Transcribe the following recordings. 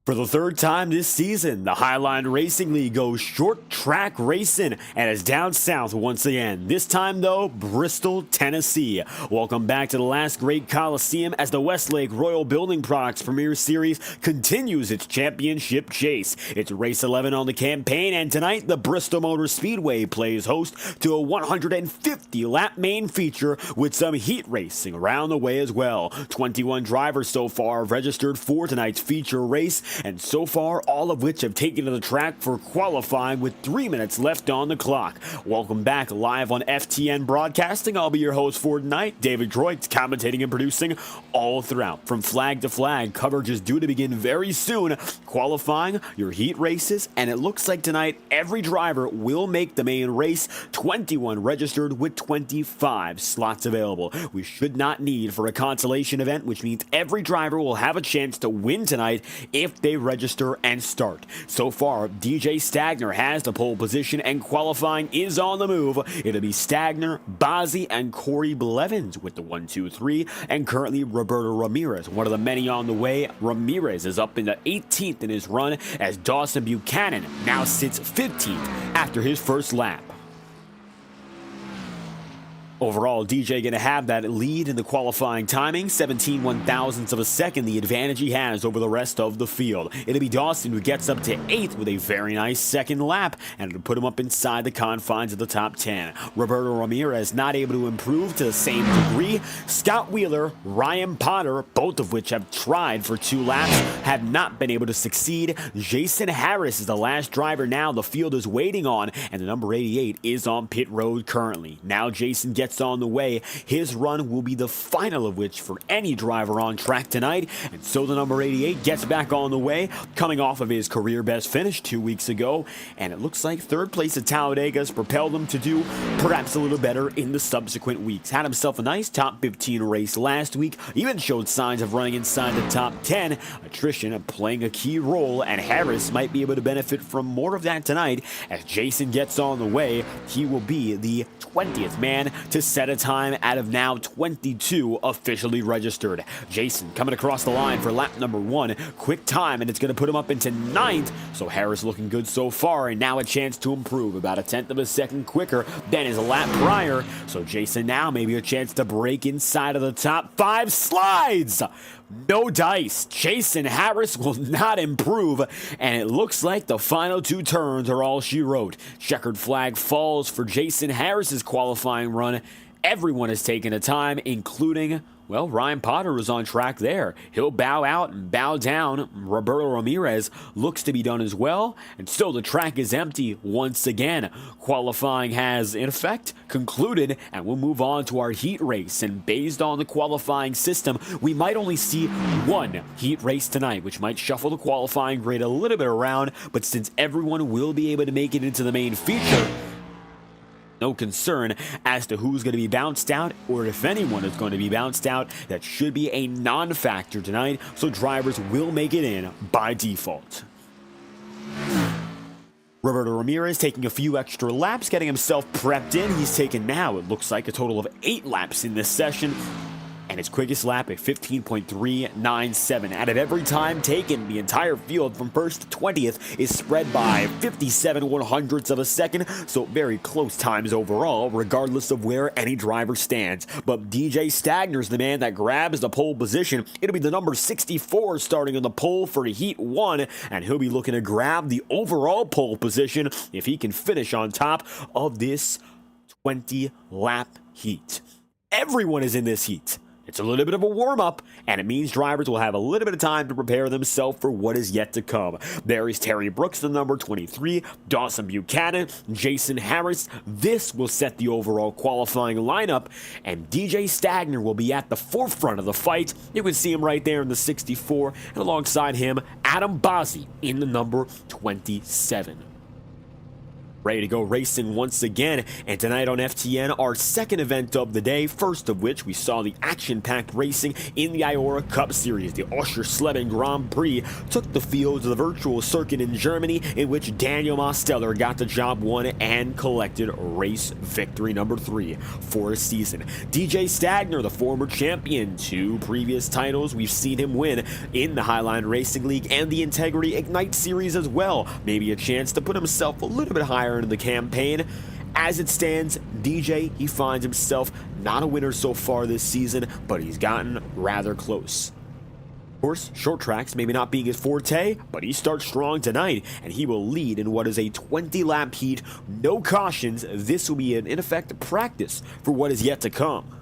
For the third time this season, the Highline Racing League goes short track racing and is down south once again. This time, though, Bristol, Tennessee. Welcome back to the last great coliseum as the Westlake Royal Building Products Premier Series continues its championship chase. It's race 11 on the campaign, and tonight the Bristol Motor Speedway plays host to a 150-lap main feature with some heat racing around the way as well. 21 drivers so far have registered for tonight's feature race, and so far all of which have taken to the track for qualifying with 3 minutes left on the clock. Welcome back live on FTN Broadcasting. I'll be your host for tonight, David Droit, commentating and producing all throughout. From flag to flag, coverage is due to begin very soon. Qualifying, your heat races, and it looks like tonight every driver will make the main race. 21 registered with 25 slots available. We should not need for a consolation event, which means every driver will have a chance to win tonight if they register and start. So far, DJ Stagner has the pole position and qualifying is on the move. It'll be Stagner, Bozzi, and Corey Blevins with the 1, 2, 3, and currently Roberto Ramirez, one of the many on the way. Ramirez is up in the 18th in his run as Dawson Buchanan now sits 15th after his first lap. Overall, DJ going to have that lead in the qualifying timing, 17 one-thousandths of a second, the advantage he has over the rest of the field. It'll be Dawson who gets up to 8th with a very nice second lap, and it'll put him up inside the confines of the top 10. Roberto Ramirez not able to improve to the same degree. Scott Wheeler, Ryan Potter, both of which have tried for 2 laps, have not been able to succeed. Jason Harris is the last driver now the field is waiting on, and the number 88 is on pit road currently. Now Jason gets on the way. His run will be the final of which for any driver on track tonight, and so the number 88 gets back on the way, coming off of his career best finish 2 weeks ago, and it looks like third place at Talladega has propelled him to do perhaps a little better in the subsequent weeks. Had himself a nice top 15 race last week, even showed signs of running inside the top 10. Attrition playing a key role, and Harris might be able to benefit from more of that tonight. As Jason gets on the way, he will be the 20th man to set a time out of now 22 officially registered. Jason coming across the line for lap number 1. Quick time, and it's going to put him up into 9th. So Harris looking good so far, and now a chance to improve about a 1/10 of a second quicker than his lap prior. So Jason now maybe a chance to break inside of the top 5. Slides! No dice. Jason Harris will not improve, and it looks like the final 2 turns are all she wrote. Checkered flag falls for Jason Harris's qualifying run. Everyone has taken a time, including, well, Ryan Potter is on track there. He'll bow out and bow down. Roberto Ramirez looks to be done as well, and still the track is empty once again. Qualifying has, in effect, concluded, and we'll move on to our heat race. And based on the qualifying system, we might only see 1 heat race tonight, which might shuffle the qualifying grid a little bit around, but since everyone will be able to make it into the main feature, no concern as to who's going to be bounced out or if anyone is going to be bounced out. That should be a non-factor tonight, so drivers will make it in by default. Roberto Ramirez taking a few extra laps, getting himself prepped in. He's taken now, it looks like, a total of 8 laps in this session, and his quickest lap at 15.397. Out of every time taken, the entire field from 1st to 20th is spread by 57 100ths of a second, so very close times overall, regardless of where any driver stands. But DJ Stagner's the man that grabs the pole position. It'll be the number 64 starting on the pole for Heat 1, and he'll be looking to grab the overall pole position if he can finish on top of this 20-lap heat. Everyone is in this heat. It's a little bit of a warm-up, and it means drivers will have a little bit of time to prepare themselves for what is yet to come. There is Terry Brooks, the number 23, Dawson Buchanan, Jason Harris. This will set the overall qualifying lineup, and DJ Stagner will be at the forefront of the fight. You can see him right there in the 64, and alongside him, Adam Bozzi in the number 27. Ready to go racing once again, and tonight on FTN, our second event of the day, first of which we saw the action-packed racing in the Iora Cup Series. The Oschersleben Grand Prix took the field to the virtual circuit in Germany, in which Daniel Mosteller got the job won and collected race victory number 3 for a season. DJ Stagner, the former champion, 2 previous titles, we've seen him win in the Highline Racing League and the Integrity Ignite Series as well. Maybe a chance to put himself a little bit higher into the campaign. As it stands, DJ, he finds himself not a winner so far this season, but he's gotten rather close. Of course, short tracks maybe not being his forte, but he starts strong tonight, and he will lead in what is a 20-lap heat, no cautions. This will be in effect practice for what is yet to come.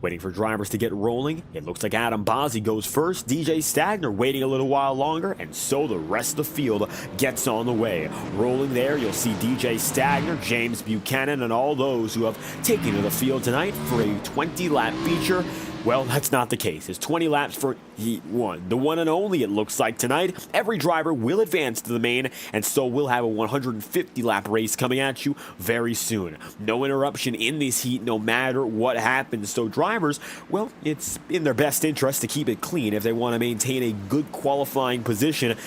Waiting for drivers to get rolling. It looks like Adam Bozzi goes first. DJ Stagner waiting a little while longer, and so the rest of the field gets on the way. Rolling there, you'll see DJ Stagner, James Buchanan, and all those who have taken to the field tonight for a 20-lap feature. Well, that's not the case. It's 20 laps for Heat 1. The one and only, it looks like, tonight. Every driver will advance to the main, and so we'll have a 150-lap race coming at you very soon. No interruption in this heat, no matter what happens. So drivers, well, it's in their best interest to keep it clean if they want to maintain a good qualifying position.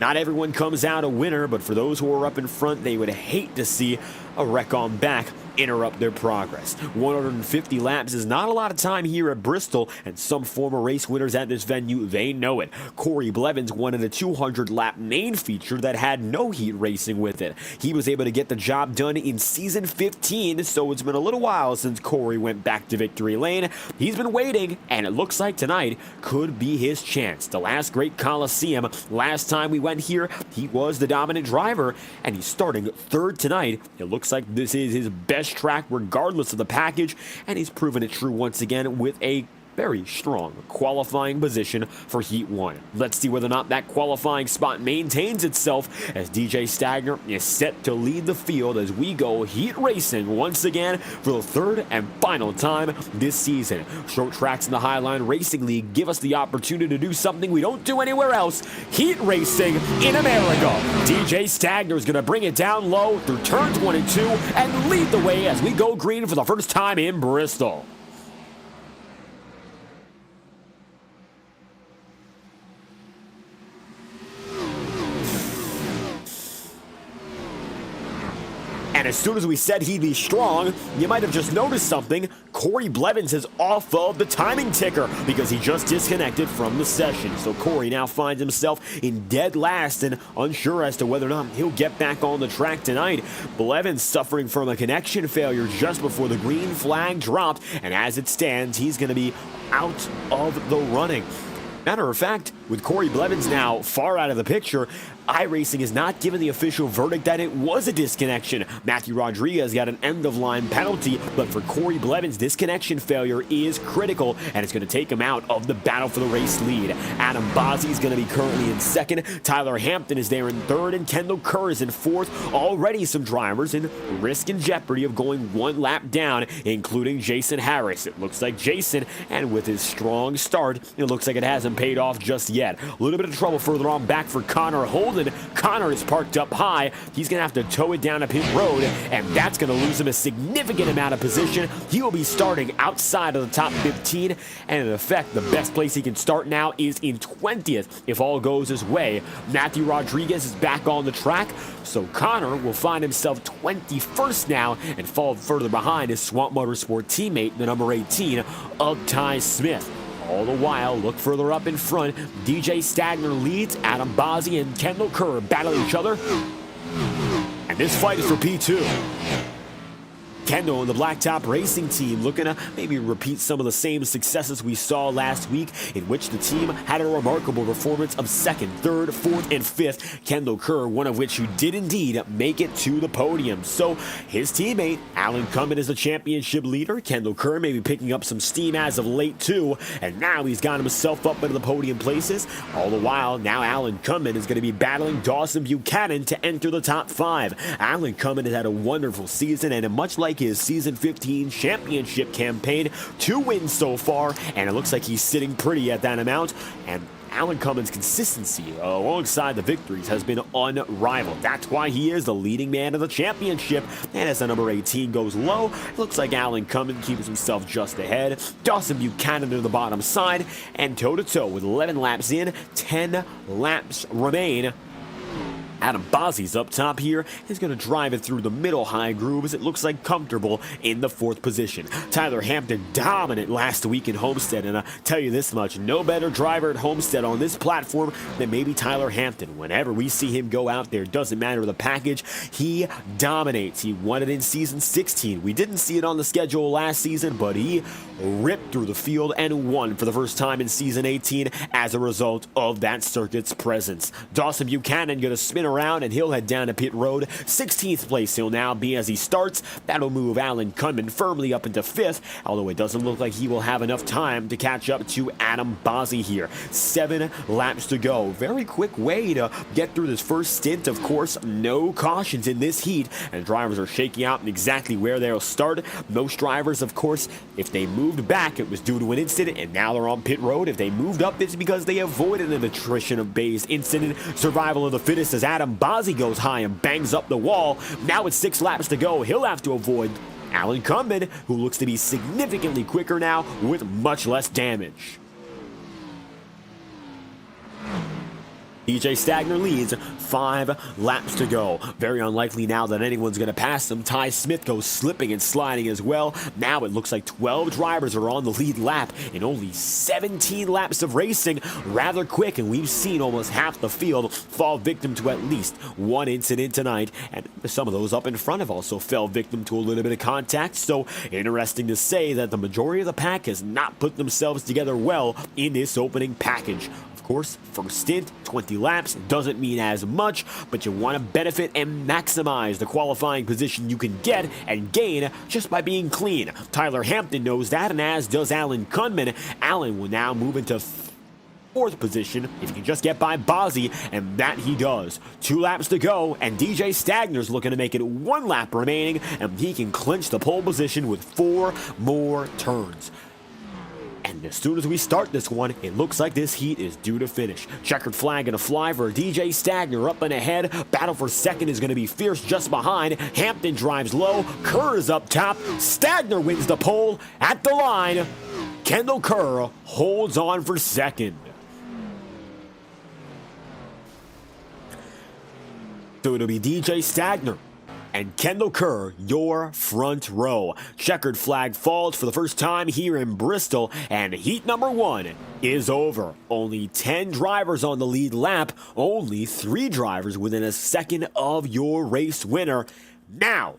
Not everyone comes out a winner, but for those who are up in front, they would hate to see a wreck on back interrupt their progress. 150 laps is not a lot of time here at Bristol, and some former race winners at this venue, they know it. Corey Blevins won in a 200-lap main feature that had no heat racing with it. He was able to get the job done in season 15, so it's been a little while since Corey went back to victory lane. He's been waiting, and it looks like tonight could be his chance. The last great Coliseum, last time we went here, he was the dominant driver, and he's starting third tonight. It looks like this is his best track regardless of the package, and he's proven it true once again with a very strong qualifying position for Heat 1. Let's see whether or not that qualifying spot maintains itself as DJ Stagner is set to lead the field as we go heat racing once again for the third and final time this season. Short tracks in the Highline Racing League give us the opportunity to do something we don't do anywhere else: heat racing in America. DJ Stagner is going to bring it down low through turns 1 and 2 and lead the way as we go green for the first time in Bristol. And as soon as we said he'd be strong, you might have just noticed something. Corey Blevins is off of the timing ticker because he just disconnected from the session. So Corey now finds himself in dead last and unsure as to whether or not he'll get back on the track tonight. Blevins suffering from a connection failure just before the green flag dropped, and as it stands, he's going to be out of the running. Matter of fact, with Corey Blevins now far out of the picture, iRacing has not given the official verdict that it was a disconnection. Matthew Rodriguez got an end-of-line penalty, but for Corey Blevins, this connection failure is critical, and it's going to take him out of the battle for the race lead. Adam Bozzi is going to be currently in second. Tyler Hampton is there in third, and Kendall Kerr is in fourth. Already some drivers in risk and jeopardy of going one lap down, including Jason Harris. It looks like Jason, and with his strong start, it looks like it hasn't paid off just yet. A little bit of trouble further on back for Connor Holden. Connor is parked up high. He's going to have to tow it down a pit road, and that's going to lose him a significant amount of position. He will be starting outside of the top 15, and in effect, the best place he can start now is in 20th if all goes his way. Matthew Rodriguez is back on the track, so Connor will find himself 21st now and fall further behind his Swamp Motorsport teammate, the number 18 of Ty Smith. All the while, look further up in front. DJ Stagner leads. Adam Bozzi and Kendall Kerr battle each other. And this fight is for P2. Kendall and the Blacktop Racing team looking to maybe repeat some of the same successes we saw last week, in which the team had a remarkable performance of second, third, fourth, and fifth. Kendall Kerr, one of which who did indeed make it to the podium. So his teammate, Alan Cummins, is the championship leader. Kendall Kerr may be picking up some steam as of late too, and now he's got himself up into the podium places. All the while, now Alan Cummins is going to be battling Dawson Buchanan to enter the top 5. Alan Cummins has had a wonderful season, and much like like his Season 15 championship campaign. 2 wins so far, and it looks like he's sitting pretty at that amount. And Alan Cummins' consistency alongside the victories has been unrivaled. That's why he is the leading man of the championship. And as the number 18 goes low, it looks like Alan Cummins keeps himself just ahead. Dawson Buchanan to the bottom side, and toe-to-toe with 11 laps in, 10 laps remain. Adam Bozzi's up top here. He's going to drive it through the middle high grooves. It looks like comfortable in the 4th position. Tyler Hampton dominant last week in Homestead, and I'll tell you this much, no better driver at Homestead on this platform than maybe Tyler Hampton. Whenever we see him go out there, doesn't matter the package, he dominates. He won it in Season 16. We didn't see it on the schedule last season, but he ripped through the field and won for the first time in Season 18 as a result of that circuit's presence. Dawson Buchanan going to spin around and he'll head down to pit road. 16th place he'll now be as he starts. That'll move Alan Cunman firmly up into 5th, although it doesn't look like he will have enough time to catch up to Adam Bozzi here. 7 laps to go. Very quick way to get through this first stint. Of course, no cautions in this heat, and drivers are shaking out exactly where they'll start. Most drivers, of course, if they moved back, it was due to an incident, and now they're on pit road. If they moved up, it's because they avoided an attrition of bays incident. Survival of the fittest as Adam Bozzi goes high and bangs up the wall. Now it's 6 laps to go. He'll have to avoid Alan Cunman, who looks to be significantly quicker now with much less damage. DJ Stagner leads, 5 laps to go. Very unlikely now that anyone's going to pass him. Ty Smith goes slipping and sliding as well. Now it looks like 12 drivers are on the lead lap in only 17 laps of racing. Rather quick, and we've seen almost half the field fall victim to at least one incident tonight. And some of those up in front have also fell victim to a little bit of contact. So interesting to say that the majority of the pack has not put themselves together well in this opening package. Of course, first stint, 20 laps, doesn't mean as much, but you want to benefit and maximize the qualifying position you can get and gain just by being clean. Tyler Hampton knows that, and as does Alan Cunman. Alan will now move into 4th position if he can just get by Bozzi, and that he does. 2 laps to go, and DJ Stagner's looking to make it 1 lap remaining, and he can clinch the pole position with 4 more turns. And as soon as we start this one, it looks like this heat is due to finish. Checkered flag gonna fly for DJ Stagner up and ahead. Battle for second is gonna be fierce just behind. Hampton drives low. Kerr is up top. Stagner wins the pole at the line. Kendall Kerr holds on for second. So it'll be DJ Stagner and Kendall Kerr, your front row. Checkered flag falls for the first time here in Bristol, and heat number 1 is over. Only 10 drivers on the lead lap, only 3 drivers within a second of your race winner. Now,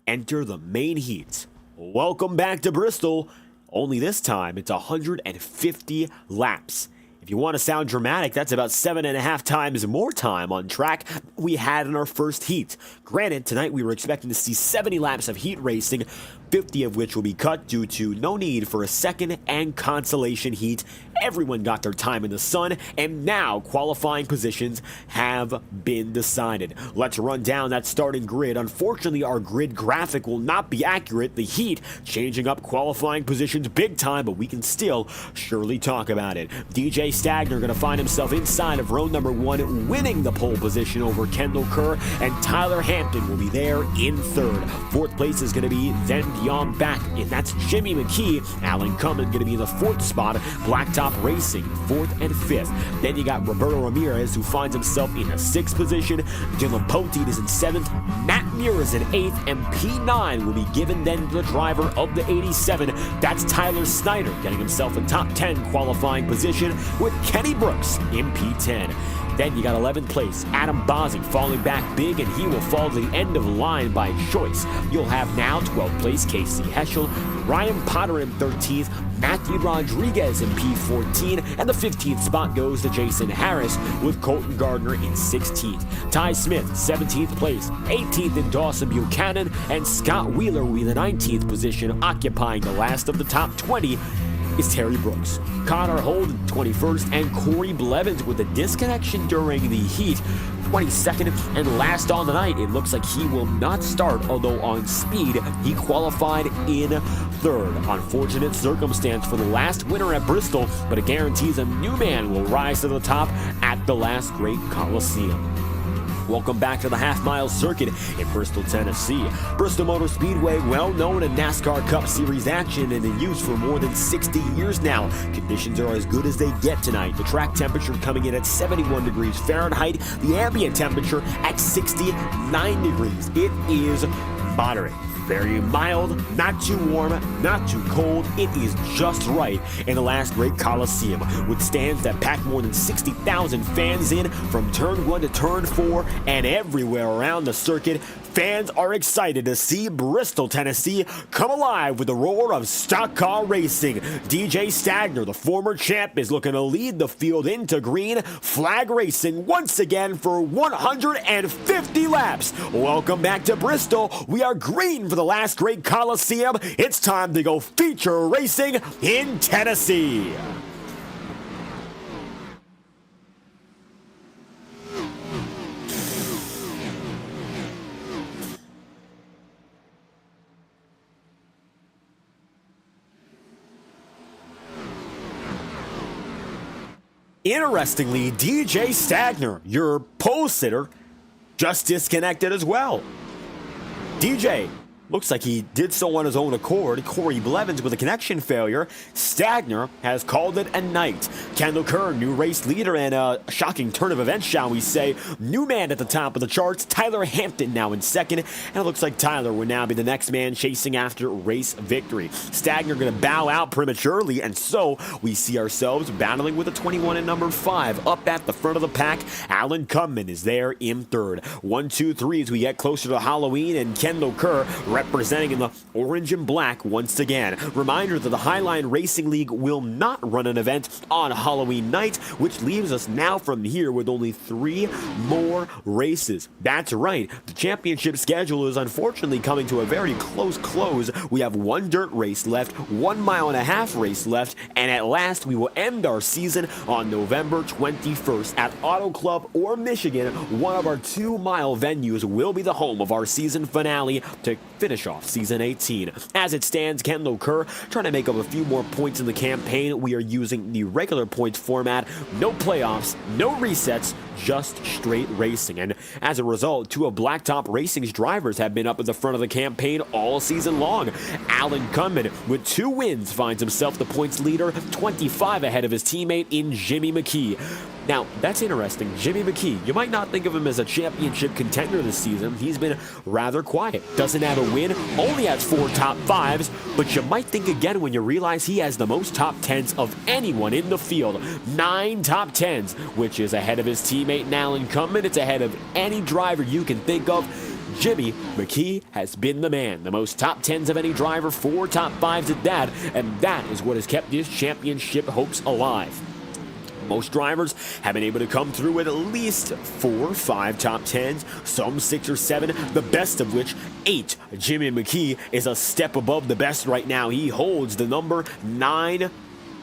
enter the main heat. Welcome back to Bristol. Only this time, it's 150 laps. If you want to sound dramatic, that's about 7.5 times more time on track we had in our first heat. Granted, tonight we were expecting to see 70 laps of heat racing, 50 of which will be cut due to no need for a second and consolation heat. Everyone got their time in the sun, and now qualifying positions have been decided. Let's run down that starting grid. Unfortunately, our grid graphic will not be accurate. The heat changing up qualifying positions big time, but we can still surely talk about it. DJ Stagner going to find himself inside of row number 1, winning the pole position over Kendall Kerr, and Tyler Hampton will be there in 3rd. 4th place is going to be then beyond back, and that's Jimmy McKee. Alan Cunman going to be in the 4th spot. Blacktop Racing 4th and 5th. Then you got Roberto Ramirez, who finds himself in the 6th position. Dylan Poteet is in 7th. Matt Muir is in 8th, and P9 will be given then to the driver of the 87. That's Tyler Snyder, getting himself a top 10 qualifying position with Kenny Brooks in P10. Then you got 11th place, Adam Bozzi falling back big, and he will fall to the end of the line by choice. You'll have now 12th place, Casey Heschel, Ryan Potter in 13th, Matthew Rodriguez in P14, and the 15th spot goes to Jason Harris with Colton Gardner in 16th. Ty Smith, 17th place, 18th in Dawson Buchanan, and Scott Wheeler will be the 19th position, occupying the last of the top 20. Is Terry Brooks. Connor Holden 21st, and Corey Blevins with a disconnection during the heat 22nd and last on the night. It looks like he will not start, although on speed, he qualified in 3rd. Unfortunate circumstance for the last winner at Bristol, but it guarantees a new man will rise to the top at the last great Coliseum. Welcome back to the half-mile circuit in Bristol, Tennessee. Bristol Motor Speedway, well known in NASCAR Cup Series action and in use for more than 60 years now. Conditions are as good as they get tonight. The track temperature coming in at 71 degrees Fahrenheit, the ambient temperature at 69 degrees. It is moderate. Very mild, not too warm, not too cold. It is just right in the last great Coliseum, with stands that pack more than 60,000 fans in from turn 1 to turn 4 and everywhere around the circuit. Fans are excited to see Bristol, Tennessee come alive with the roar of stock car racing. DJ Stagner, the former champ, is looking to lead the field into green. Flag racing once again for 150 laps. Welcome back to Bristol. We are green for the last great Coliseum. It's time to go feature racing in Tennessee. Interestingly, DJ Stagner, your pole sitter, just disconnected as well. DJ looks like he did so on his own accord. Corey Blevins with a connection failure. Stagner has called it a night. Kendall Kerr, new race leader, and a shocking turn of events, shall we say. New man at the top of the charts. Tyler Hampton now in 2nd, and it looks like Tyler will now be the next man chasing after race victory. Stagner going to bow out prematurely, and so we see ourselves battling with a 21 and number 5. Up at the front of the pack, Alan Cummin is there in 3rd. 1, 2, 3 as we get closer to Halloween, and Kendall Kerr representing in the orange and black once again. Reminder that the Highline Racing League will not run an event on Halloween night, which leaves us now from here with only 3 more races. That's right, the championship schedule is unfortunately coming to a very close close. We have 1 dirt race left, 1 mile-and-a-half race left, and at last we will end our season on November 21st at Auto Club or Michigan. One of our 2-mile venues will be the home of our season finale to finish off season 18. As it stands, Kendall Kerr trying to make up a few more points in the campaign. We are using the regular points format, no playoffs, no resets, just straight racing. And as a result, 2 of Blacktop Racing's drivers have been up at the front of the campaign all season long. Alan Cummin, with 2 wins, finds himself the points leader, 25 ahead of his teammate in Jimmy McKee. Now, that's interesting. Jimmy McKee, you might not think of him as a championship contender this season. He's been rather quiet. Doesn't have a win, only has 4 top 5s, but you might think again when you realize he has the most top 10s of anyone in the field. 9 top 10s, which is ahead of his teammate Alan Cummin. It's ahead of any driver you can think of. Jimmy McKee has been the man. The most top 10s of any driver, 4 top 5s at that, and that is what has kept his championship hopes alive. Most drivers have been able to come through with at least 4 or 5 top 10s, some 6 or 7, the best of which 8. Jimmy McKee is a step above the best right now. He holds the number 9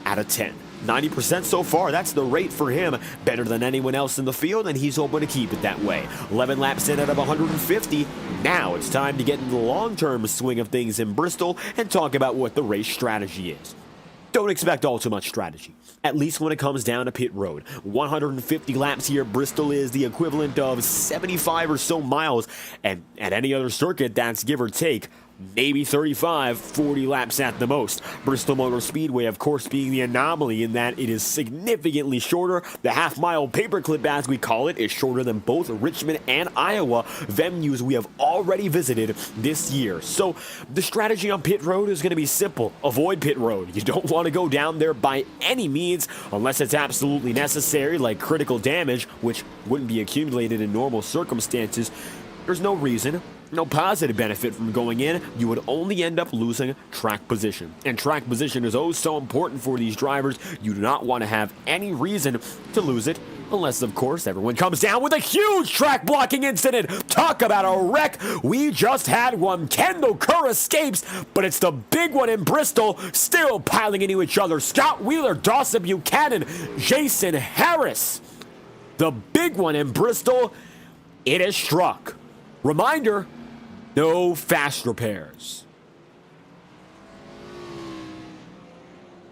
out of 10. 90% so far, that's the rate for him. Better than anyone else in the field, and he's hoping to keep it that way. 11 laps in out of 150. Now it's time to get into the long-term swing of things in Bristol and talk about what the race strategy is. Don't expect all too much strategy, at least when it comes down to pit road. 150 laps here at Bristol is the equivalent of 75 or so miles, and at any other circuit, that's give or take maybe 35, 40 laps at the most. Bristol Motor Speedway, of course, being the anomaly in that it is significantly shorter. The half-mile paperclip, as we call it, is shorter than both Richmond and Iowa, venues we have already visited this year. So the strategy on pit road is going to be simple. Avoid pit road. You don't want to go down there by any means unless it's absolutely necessary, like critical damage, which wouldn't be accumulated in normal circumstances. There's no reason, no positive benefit from going in. You would only end up losing track position. And track position is oh so important for these drivers. You do not want to have any reason to lose it, unless, of course, everyone comes down with a huge track blocking incident. Talk about a wreck. We just had one. Kendall Kerr escapes, but it's the big one in Bristol, still piling into each other. Scott Wheeler, Dawson Buchanan, Jason Harris. The big one in Bristol. It has struck. Reminder, no fast repairs.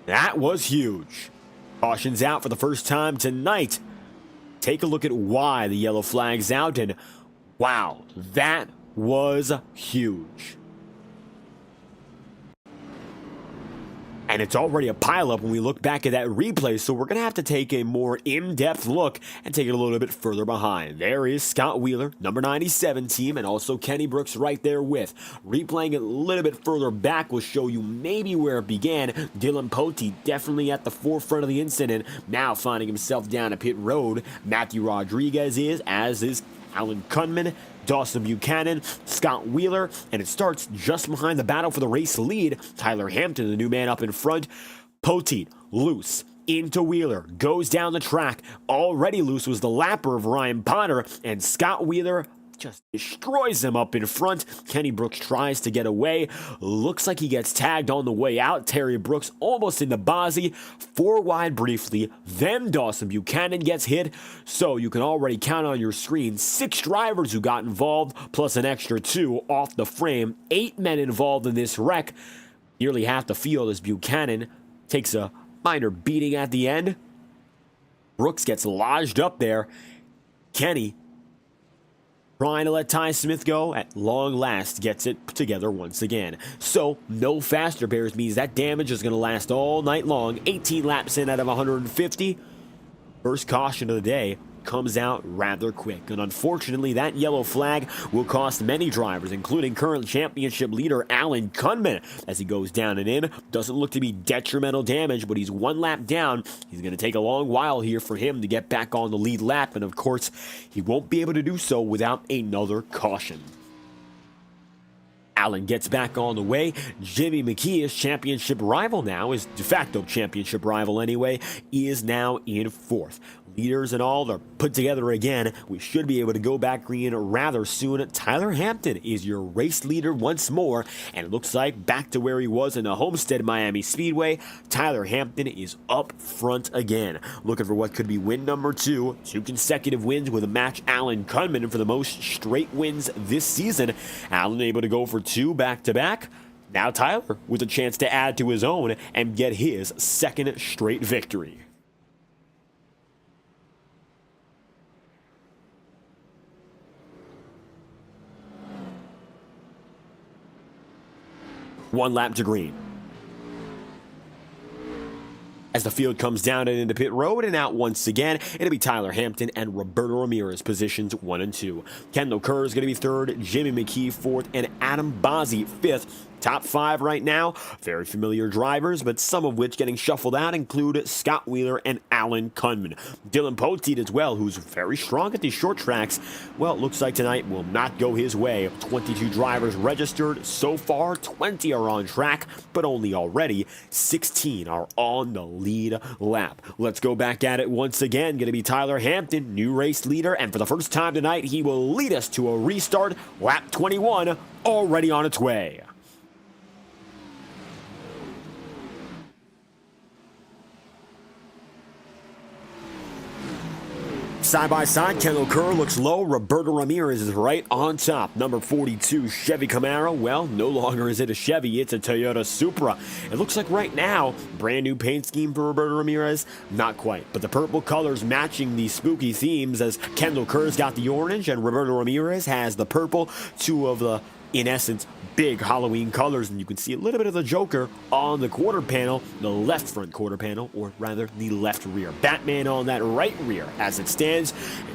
That was huge. Caution's out for the first time tonight. Take a look at why the yellow flag's out, and wow, that was huge. And it's already a pileup when we look back at that replay, so we're going to have to take a more in-depth look and take it a little bit further behind. There is Scott Wheeler, number 97 team, and also Kenny Brooks right there with. Replaying it a little bit further back will show you maybe where it began. Dylan Pote definitely at the forefront of the incident, now finding himself down a pit road. Matthew Rodriguez is, as is Alan Kunman, Dawson Buchanan, Scott Wheeler, and it starts just behind the battle for the race lead. Tyler Hampton, the new man up in front. Poteet, loose, into Wheeler, goes down the track. Already loose was the lapper of Ryan Potter, and Scott Wheeler just destroys him up in front. Kenny Brooks tries to get away. Looks like he gets tagged on the way out. Terry Brooks almost into Bozzy. 4 wide briefly. Then Dawson Buchanan gets hit. So you can already count on your screen 6 drivers who got involved, plus an extra 2 off the frame. 8 men involved in this wreck. Nearly half the field as Buchanan takes a minor beating at the end. Brooks gets lodged up there. Kenny, trying to let Ty Smith go, at long last gets it together once again. So, no fast repairs means that damage is going to last all night long. 18 laps in out of 150. First caution of the day comes out rather quick, and unfortunately that yellow flag will cost many drivers, including current championship leader Alan Kunman, as he goes down and in. Doesn't look to be detrimental damage, but he's 1 lap down. He's going to take a long while here for him to get back on the lead lap, and of course he won't be able to do so without another caution. Allen gets back on the way. Jimmy McKee, his championship rival now, his de facto championship rival anyway, is now in 4th. Leaders and all are put together again. We should be able to go back green rather soon. Tyler Hampton is your race leader once more, and it looks like back to where he was in the Homestead Miami Speedway. Tyler Hampton is up front again, looking for what could be win number 2. 2 consecutive wins with a match Alan Kunman for the most straight wins this season. Alan able to go for 2 back-to-back. Now Tyler with a chance to add to his own and get his 2nd straight victory. One lap to green. As the field comes down and into pit road and out once again, it'll be Tyler Hampton and Roberto Ramirez positions 1 and 2. Kendall Kerr is going to be 3rd, Jimmy McKee 4th, and Adam Bozzy 5th. Top 5 right now, very familiar drivers, but some of which getting shuffled out include Scott Wheeler and Alan Kunman. Dylan Poteet as well, who's very strong at these short tracks. Well, it looks like tonight will not go his way. 22 drivers registered so far, 20 are on track, but only already 16 are on the lead lap. Let's go back at it once again. Going to be Tyler Hampton, new race leader, and for the first time tonight, he will lead us to a restart. Lap 21 already on its way. Side by side, Kendall Kerr looks low. Roberto Ramirez is right on top. Number 42, Chevy Camaro. Well, no longer is it a Chevy, it's a Toyota Supra. It looks like right now, brand new paint scheme for Roberto Ramirez. Not quite, but the purple colors matching the spooky themes, as Kendall Kerr's got the orange and Roberto Ramirez has the purple. 2 of the, in essence, big Halloween colors, and you can see a little bit of the Joker on the quarter panel, the left front quarter panel, or rather the left rear. Batman on that right rear as it stands.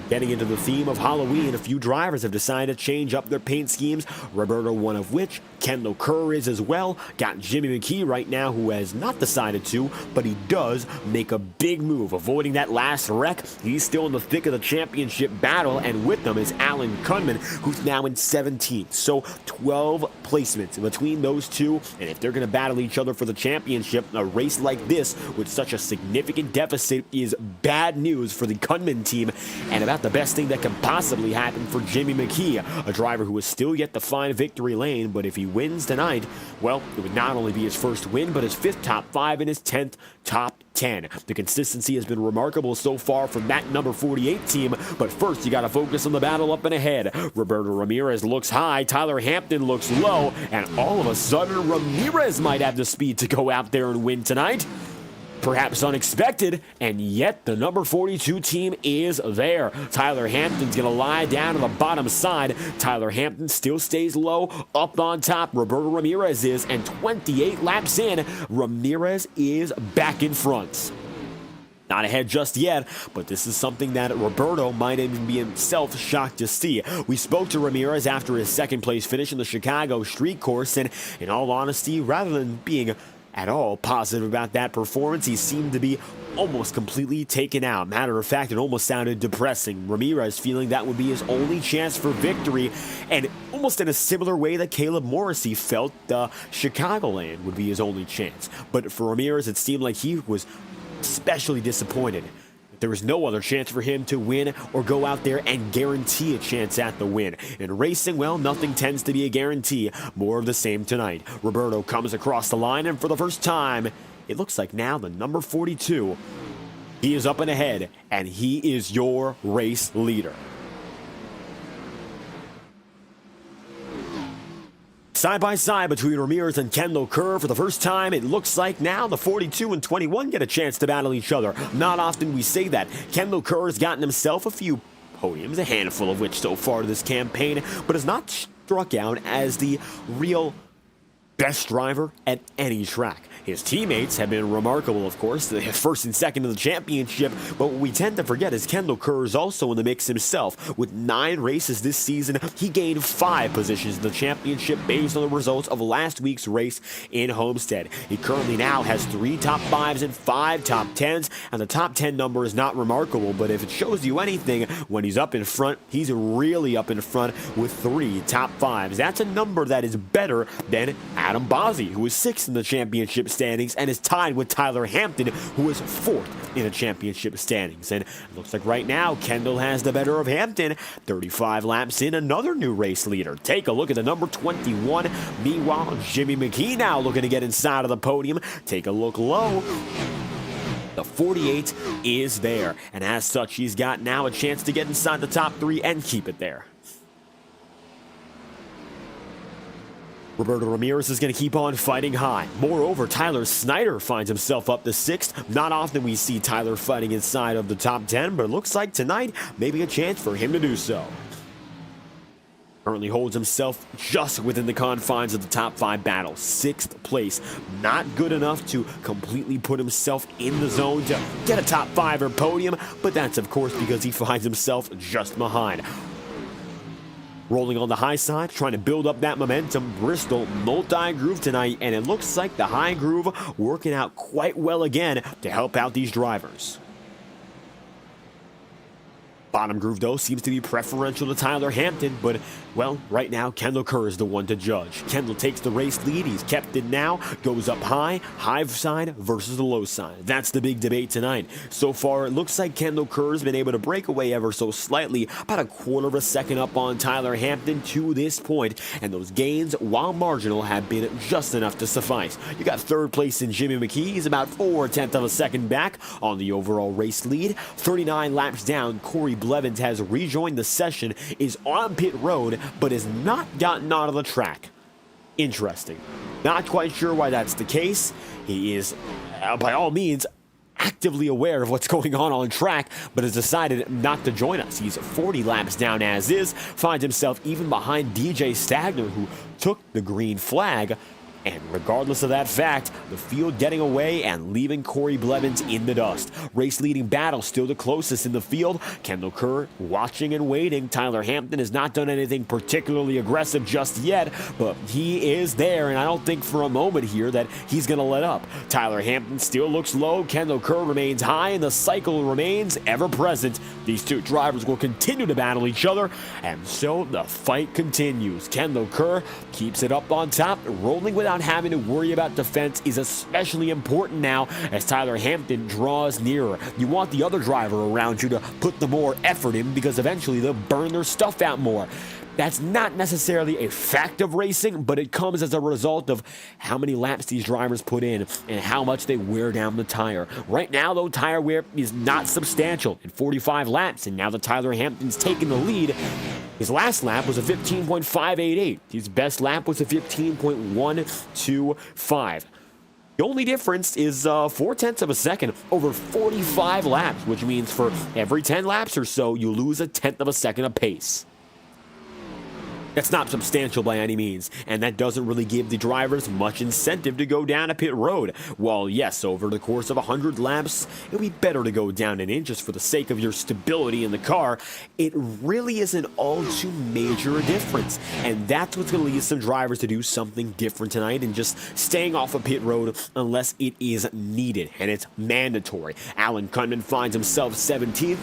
Getting into the theme of Halloween, a few drivers have decided to change up their paint schemes, Roberto one of which, Kendall Kerr is as well. Got Jimmy McKee right now who has not decided to, but he does make a big move, avoiding that last wreck. He's still in the thick of the championship battle, and with them is Alan Kunman, who's now in 17th. So 12 placements in between those two, and if they're going to battle each other for the championship, a race like this with such a significant deficit is bad news for the Kunman team, and about the best thing that can possibly happen for Jimmy McKee, a driver who is still yet to find victory lane, but if he wins tonight, well, it would not only be his first win, but his 5th top 5 and his 10th top 10 10. The consistency has been remarkable so far from that number 48 team, but first you got to focus on the battle up and ahead. Roberto Ramirez looks high, Tyler Hampton looks low, and all of a sudden Ramirez might have the speed to go out there and win tonight. Perhaps unexpected, and yet the number 42 team is there. Tyler Hampton's going to lie down on the bottom side. Tyler Hampton still stays low. Up on top, Roberto Ramirez is, and 28 laps in, Ramirez is back in front. Not ahead just yet, but this is something that Roberto might even be himself shocked to see. We spoke to Ramirez after his second place finish in the Chicago Street Course, and in all honesty, rather than being at all positive about that performance, he seemed to be almost completely taken out. Matter of fact, it almost sounded depressing. Ramirez feeling that would be his only chance for victory, and almost in a similar way that Caleb Morrissey felt Chicagoland would be his only chance. But for Ramirez, it seemed like he was especially disappointed. There was no other chance for him to win or go out there and guarantee a chance at the win. In racing, well, nothing tends to be a guarantee. More of the same tonight. Roberto comes across the line, and for the first time, it looks like now the number 42, he is up and ahead, and he is your race leader. Side by side between Ramirez and Kendall Kerr for the first time, it looks like now the 42 and 21 get a chance to battle each other. Not often we say that. Kendall Kerr has gotten himself a few podiums, a handful of which so far this campaign, but has not struck out as the real best driver at any track. His teammates have been remarkable, of course, the first and second of the championship, but what we tend to forget is Kendall Kerr is also in the mix himself. With 9 races this season, he gained 5 positions in the championship based on the results of last week's race in Homestead. He currently now has 3 top 5s and 5 top 10s, and the top 10 number is not remarkable, but if it shows you anything, when he's up in front, he's really up in front with 3 top 5s. That's a number that is better than Adam Bozzi, who is 6th in the championship standings and is tied with Tyler Hampton, who is 4th in the championship standings. And it looks like right now Kendall has the better of Hampton. 35 laps in, another new race leader. Take a look at the number 21. Meanwhile, Jimmy McKee now looking to get inside of the podium. Take a look low. The 48 is there, and as such, he's got now a chance to get inside the top 3 and keep it there. Roberto Ramirez is going to keep on fighting high. Moreover, Tyler Snyder finds himself up to 6th. Not often we see Tyler fighting inside of the top 10, but it looks like tonight maybe a chance for him to do so. Currently holds himself just within the confines of the top 5 battle. 6th place. Not good enough to completely put himself in the zone to get a top 5 or podium, but that's of course because he finds himself just behind. Rolling on the high side, trying to build up that momentum. Bristol multi-groove tonight, and it looks like the high groove working out quite well again to help out these drivers. Bottom groove, though, seems to be preferential to Tyler Hampton, but, well, right now, Kendall Kerr is the one to judge. Kendall takes the race lead. He's kept it now, goes up high side versus the low side. That's the big debate tonight. So far, it looks like Kendall Kerr has been able to break away ever so slightly, about a quarter of a second up on Tyler Hampton to this point, and those gains, while marginal, have been just enough to suffice. You got 3rd place in Jimmy McKee. He's about 4/10 of a second back on the overall race lead. 39 laps down, Corey Blevins has rejoined the session, is on pit road, but has not gotten out of the track. Interesting. Not quite sure why that's the case. He is, by all means, actively aware of what's going on track, but has decided not to join us. He's 40 laps down as is, finds himself even behind DJ Stagner, who took the green flag. And regardless of that fact, the field getting away and leaving Corey Blevins in the dust. Race leading battle still the closest in the field. Kendall Kerr watching and waiting. Tyler Hampton has not done anything particularly aggressive just yet, but he is there, and I don't think for a moment here that he's going to let up. Tyler Hampton still looks low. Kendall Kerr remains high, and the cycle remains ever present. These two drivers will continue to battle each other, and so the fight continues. Kendall Kerr keeps it up on top, rolling without not having to worry about defense is especially important now as Tyler Hampton draws nearer. You want the other driver around you to put the more effort in because eventually they'll burn their stuff out more. That's not necessarily a fact of racing, but it comes as a result of how many laps these drivers put in and how much they wear down the tire. Right now, though, tire wear is not substantial at 45 laps, and now that Tyler Hampton's taken the lead, his last lap was a 15.588. His best lap was a 15.125. The only difference is 0.4 of a second over 45 laps, which means for every 10 laps or so, you lose a 1/10 of a second of pace. That's not substantial by any means, and that doesn't really give the drivers much incentive to go down a pit road. While yes, over the course of 100 laps, it'll be better to go down an inch just for the sake of your stability in the car, it really isn't all too major a difference. And that's what's going to lead some drivers to do something different tonight and just staying off a pit road unless it is needed, and it's mandatory. Alan Cunman finds himself 17th.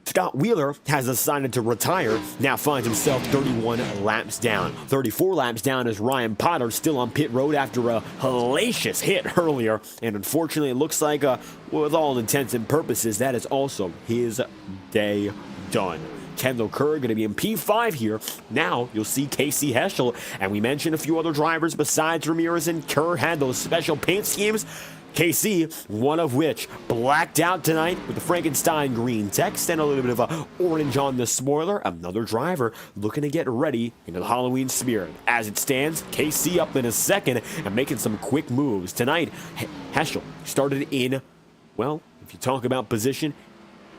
Scott Wheeler has decided to retire, now finds himself 31 laps down. 34 laps down is Ryan Potter, still on pit road after a hellacious hit earlier. And unfortunately, it looks like, with all intents and purposes, that is also his day done. Kendall Kerr going to be in P5 here. Now you'll see Casey Heschel. And we mentioned a few other drivers besides Ramirez and Kerr had those special paint schemes. KC, one of which blacked out tonight with the Frankenstein green text and a little bit of a orange on the spoiler. Another driver looking to get ready into the Halloween spirit. As it stands, KC up in a second and making some quick moves. Tonight, Heschel started in, well, if you talk about position,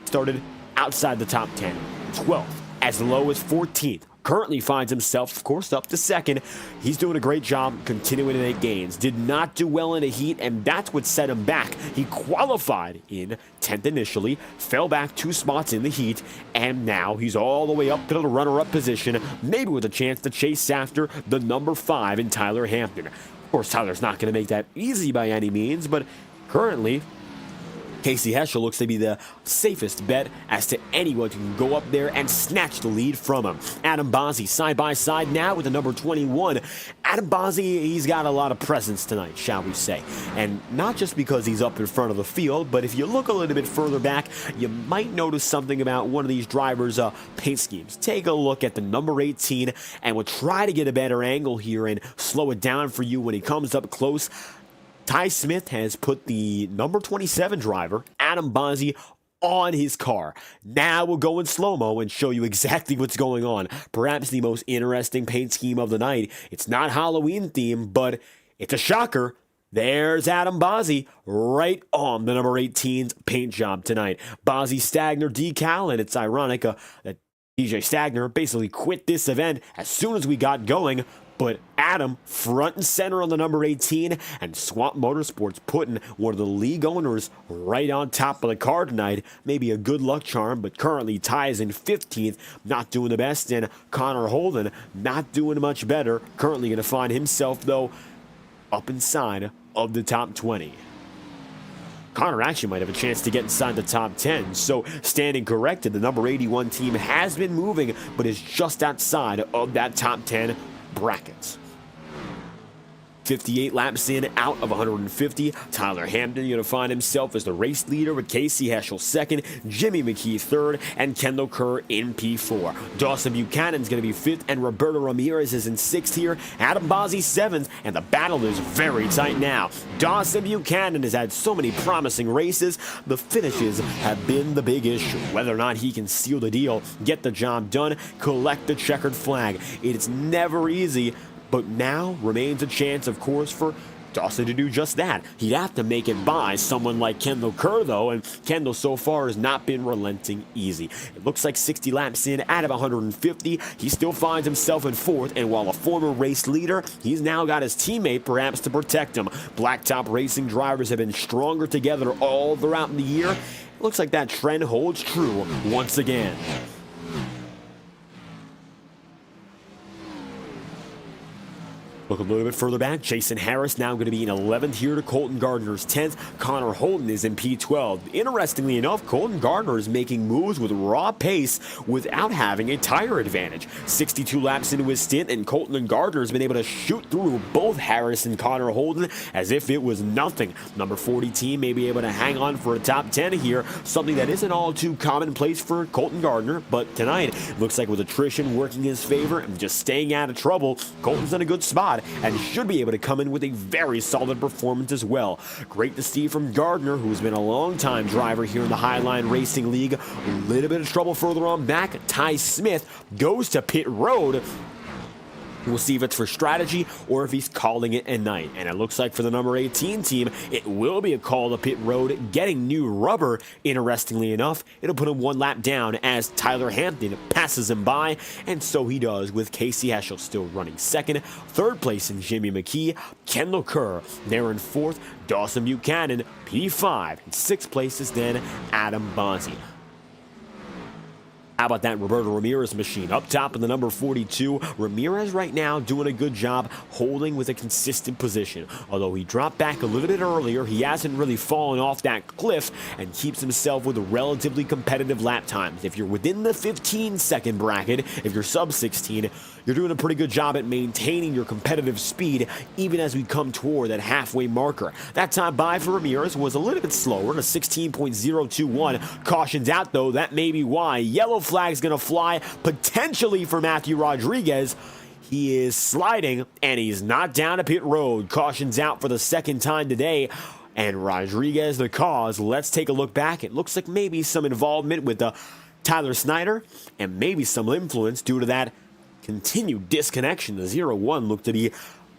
started outside the top 10. 12th, as low as 14th. Currently finds himself, of course, up to second. He's doing a great job continuing to make gains. Did not do well in the heat, and that's what set him back. He qualified in 10th initially, fell back 2 spots in the heat, and now he's all the way up to the runner-up position, maybe with a chance to chase after the number 5 in Tyler Hampton. Of course, Tyler's not going to make that easy by any means, but currently, Casey Heschel looks to be the safest bet as to anyone who can go up there and snatch the lead from him. Adam Bozzi side by side now with the number 21. Adam Bozzi, he's got a lot of presence tonight, shall we say. And not just because he's up in front of the field, but if you look a little bit further back, you might notice something about one of these drivers' paint schemes. Take a look at the number 18, and we'll try to get a better angle here and slow it down for you when he comes up close. Ty Smith has put the number 27 driver, Adam Bozzi, on his car. Now we'll go in slow-mo and show you exactly what's going on. Perhaps the most interesting paint scheme of the night. It's not Halloween themed, but it's a shocker. There's Adam Bozzi right on the number 18's paint job tonight. Bozzi Stagner decal, and it's ironic that DJ Stagner basically quit this event as soon as we got going. But Adam, front and center on the number 18, and Swamp Motorsports putting one of the league owners right on top of the car tonight. Maybe a good luck charm, but currently ties in 15th, not doing the best, and Connor Holden not doing much better. Currently going to find himself, though, up inside of the top 20. Connor actually might have a chance to get inside the top 10. So, standing corrected, the number 81 team has been moving, but is just outside of that top 10 brackets. 58 laps in, out of 150. Tyler Hampton going to find himself as the race leader with Casey Heschel second, Jimmy McKee third, and Kendall Kerr in P4. Dawson Buchanan's going to be fifth, and Roberto Ramirez is in sixth here. Adam Bozzi seventh, and the battle is very tight now. Dawson Buchanan has had so many promising races. The finishes have been the big issue. Whether or not he can seal the deal, get the job done, collect the checkered flag. It's never easy. But now remains a chance, of course, for Dawson to do just that. He'd have to make it by someone like Kendall Kerr, though, and Kendall so far has not been relenting easy. It looks like 60 laps in out of 150. He still finds himself in fourth, and while a former race leader, he's now got his teammate perhaps to protect him. Blacktop racing drivers have been stronger together all throughout the year. It looks like that trend holds true once again. Look a little bit further back. Jason Harris now going to be in 11th here to Colton Gardner's 10th. Connor Holton is in P12. Interestingly enough, Colton Gardner is making moves with raw pace without having a tire advantage. 62 laps into his stint, and Colton and Gardner has been able to shoot through both Harris and Connor Holton as if it was nothing. Number 40 team may be able to hang on for a top 10 here, something that isn't all too commonplace for Colton Gardner, but tonight it looks like with attrition working in his favor and just staying out of trouble, Colton's in a good spot and should be able to come in with a very solid performance as well. Great to see from Gardner, who's been a long-time driver here in the Highline Racing League. A little bit of trouble further on back. Ty Smith goes to pit road. We'll see if it's for strategy or if he's calling it a night. And it looks like for the number 18 team, it will be a call to pit road, getting new rubber. Interestingly enough, it'll put him one lap down as Tyler Hampton passes him by, and so he does, with Casey Heschel still running second. Third place in Jimmy McKee. Kendall Kerr there in fourth. Dawson Buchanan, P5. And sixth place is then Adam Bonzi. How about that Roberto Ramirez machine? Up top in the number 42, Ramirez right now doing a good job holding with a consistent position. Although he dropped back a little bit earlier, he hasn't really fallen off that cliff and keeps himself with relatively competitive lap times. If you're within the 15-second bracket, if you're sub 16, you're doing a pretty good job at maintaining your competitive speed even as we come toward that halfway marker. That time by for Ramirez was a little bit slower, a 16.021. Cautions out though, that may be why. Yellow flag's gonna fly potentially for Matthew Rodriguez. He is sliding and he's not down to pit road. Cautions out for the second time today. And Rodriguez the cause. Let's take a look back. It looks like maybe some involvement with Tyler Snyder and maybe some influence due to that continued disconnection. The 0-1 looked to be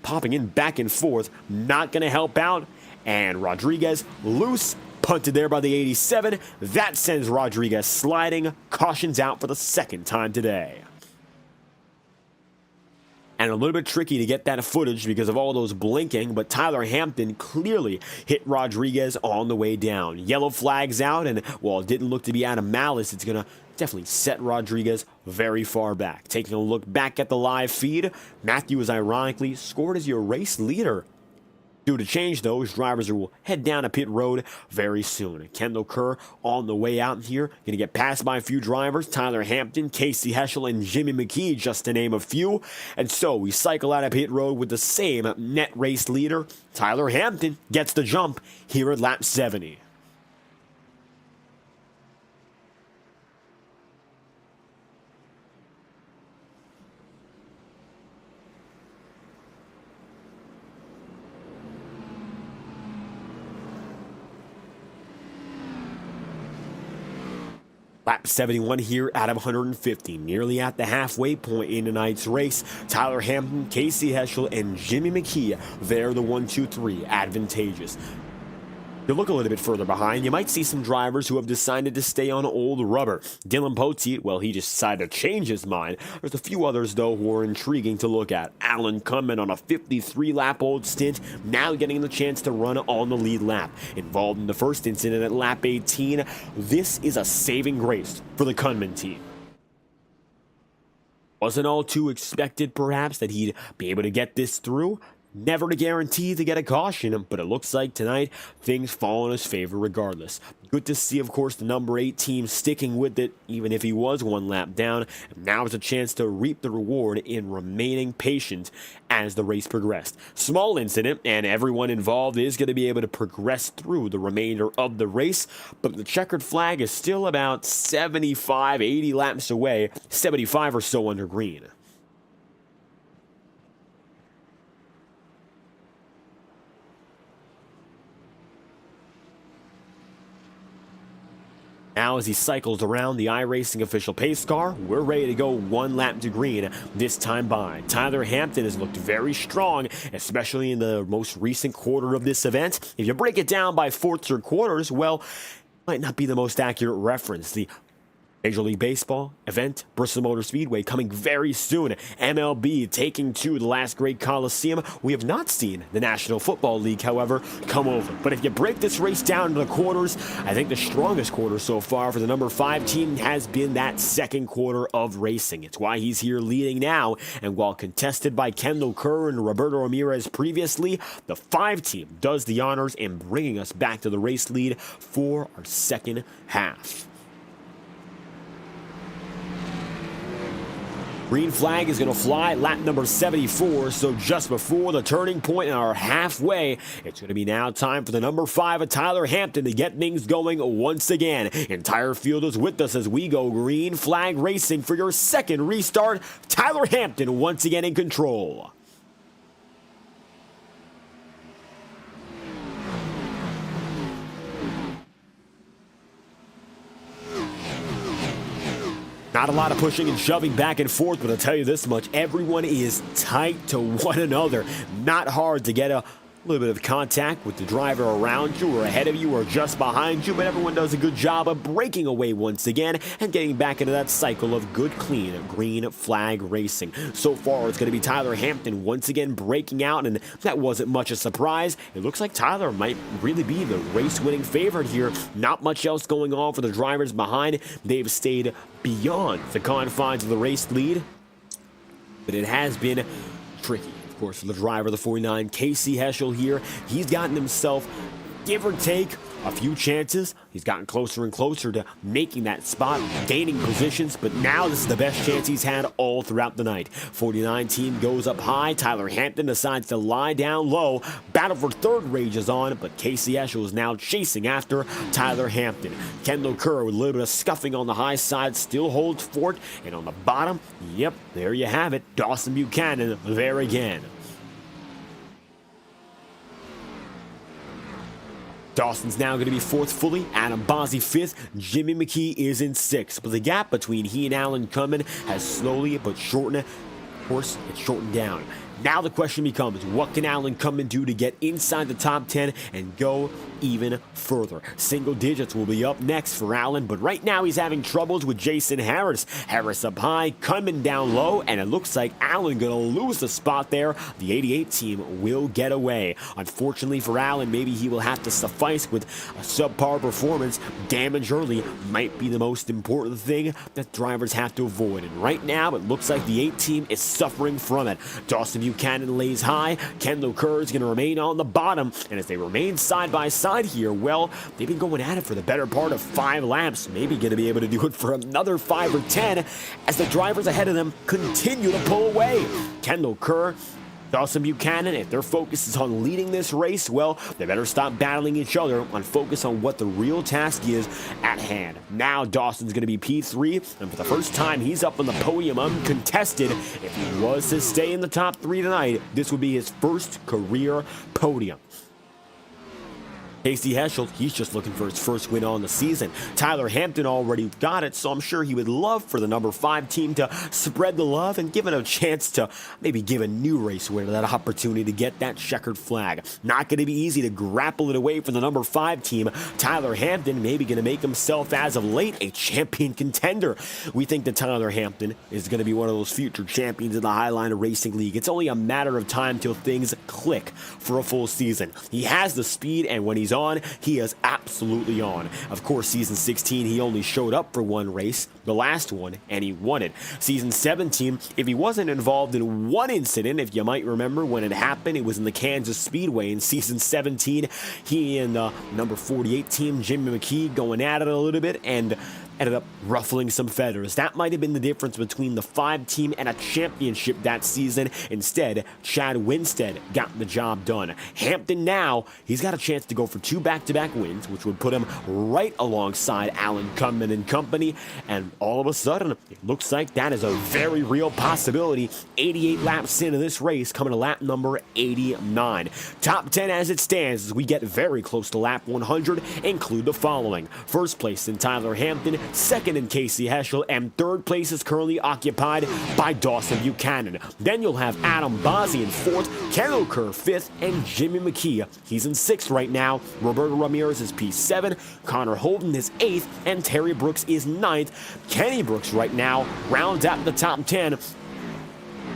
popping in back and forth. Not going to help out. And Rodriguez loose. Punted there by the 87. That sends Rodriguez sliding. Cautions out for the second time today. And a little bit tricky to get that footage because of all those blinking, but Tyler Hampton clearly hit Rodriguez on the way down. Yellow flags out, and while it didn't look to be out of malice, it's going to definitely set Rodriguez very far back. Taking a look back at the live feed, Matthew is ironically scored as your race leader. Due to change, though, his drivers will head down a pit road very soon. Kendall Kerr on the way out here. Going to get passed by a few drivers. Tyler Hampton, Casey Heschel, and Jimmy McKee, just to name a few. And so we cycle out of pit road with the same net race leader. Tyler Hampton gets the jump here at lap 70. Lap 71 here out of 150, nearly at the halfway point in tonight's race. Tyler Hampton, Casey Heschel, and Jimmy McKee, they're the 1, 2, 3 advantageous. You look a little bit further behind, you might see some drivers who have decided to stay on old rubber. Dylan Poteet, well, he just decided to change his mind. There's a few others, though, who are intriguing to look at. Alan Cunman on a 53-lap-old stint, now getting the chance to run on the lead lap. Involved in the first incident at lap 18, this is a saving grace for the Cunman team. Wasn't all too expected, perhaps, that he'd be able to get this through. Never to guarantee to get a caution, but it looks like tonight things fall in his favor regardless. Good to see, of course, the number 8 team sticking with it, even if he was one lap down. And now is a chance to reap the reward in remaining patient as the race progressed. Small incident, and everyone involved is going to be able to progress through the remainder of the race, but the checkered flag is still about 75, 80 laps away, 75 or so under green. Now as he cycles around the iRacing official pace car, we're ready to go one lap to green this time by. Tyler Hampton has looked very strong, especially in the most recent quarter of this event. If you break it down by fourths or quarters, well, might not be the most accurate reference. The Major League Baseball event, Bristol Motor Speedway, coming very soon. MLB taking to the last great coliseum. We have not seen the National Football League, however, come over. But if you break this race down into the quarters, I think the strongest quarter so far for the number 5 team has been that second quarter of racing. It's why he's here leading now. And while contested by Kendall Kerr and Roberto Ramirez previously, the 5 team does the honors in bringing us back to the race lead for our second half. Green flag is going to fly lap number 74, so just before the turning point and our halfway, it's going to be now time for the number 5 of Tyler Hampton to get things going once again. Entire field is with us as we go green flag racing for your second restart. Tyler Hampton once again in control. Not a lot of pushing and shoving back and forth, but I'll tell you this much, everyone is tight to one another. Not hard to get a little bit of contact with the driver around you or ahead of you or just behind you, but everyone does a good job of breaking away once again and getting back into that cycle of good, clean, green flag racing. So far, it's going to be Tyler Hampton once again breaking out, and that wasn't much a surprise. It looks like Tyler might really be the race-winning favorite here. Not much else going on for the drivers behind. They've stayed beyond the confines of the race lead, but it has been tricky. Of course, for the driver, the 49, Casey Heschel here, he's gotten himself, give or take, a few chances. He's gotten closer and closer to making that spot, gaining positions, but now this is the best chance he's had all throughout the night. 49 team goes up high. Tyler Hampton decides to lie down low. Battle for third rages on, but Casey Heschel is now chasing after Tyler Hampton. Kendall Kerr with a little bit of scuffing on the high side still holds fort, and on the bottom, yep, there you have it. Dawson Buchanan there again. Dawson's now going to be 4th fully, Adam Bozzi 5th, Jimmy McKee is in 6th, but the gap between he and Alan Cumming has slowly but shortened. Of course, it's shortened down. Now the question becomes, what can Alan Cumming do to get inside the top 10 and go even further? Single digits will be up next for Alan, but right now he's having troubles with Jason Harris. Harris up high, Cumming down low, and it looks like Alan going to lose the spot there. The 88 team will get away. Unfortunately for Alan, maybe he will have to suffice with a subpar performance. Damage early might be the most important thing that drivers have to avoid, and right now it looks like the 8 team is suffering from it. Dawson Buchanan lays high. Kendall Kerr is going to remain on the bottom, and as they remain side by side here, well, they've been going at it for the better part of 5 laps. Maybe going to be able to do it for another 5 or 10 as the drivers ahead of them continue to pull away. Kendall Kerr, Dawson Buchanan, if their focus is on leading this race, well, they better stop battling each other and focus on what the real task is at hand. Now Dawson's going to be P3, and for the first time, he's up on the podium uncontested. If he was to stay in the top 3 tonight, this would be his first career podium. Casey Heschel, he's just looking for his first win on the season. Tyler Hampton already got it, so I'm sure he would love for the number 5 team to spread the love and give it a chance to maybe give a new race winner that opportunity to get that checkered flag. Not going to be easy to grapple it away from the number 5 team. Tyler Hampton maybe going to make himself, as of late, a champion contender. We think that Tyler Hampton is going to be one of those future champions of the Highliner Racing League. It's only a matter of time till things click for a full season. He has the speed, and when he's on, he is absolutely on. Of course, season 16, he only showed up for one race, the last one, and he won it. Season 17, if he wasn't involved in one incident, if you might remember when it happened, it was in the Kansas Speedway in season 17. He and the number 48 team, Jimmy McKee, going at it a little bit and ended up ruffling some feathers. That might have been the difference between the 5 team and a championship that season. Instead, Chad Winstead got the job done. Hampton now, he's got a chance to go for 2 back-to-back wins, which would put him right alongside Alan Cumming and company, and all of a sudden, it looks like that is a very real possibility. 88 laps into this race, coming to lap number 89. Top 10 as it stands as we get very close to lap 100 include the following. First place in Tyler Hampton, second in Casey Heschel, and third place is currently occupied by Dawson Buchanan. Then you'll have Adam Bozzi in fourth, Kendall Kerr fifth, and Jimmy McKee, he's in sixth right now. Roberto Ramirez is P7, Connor Holden is eighth, and Terry Brooks is ninth. Kenny Brooks right now rounds out the top 10.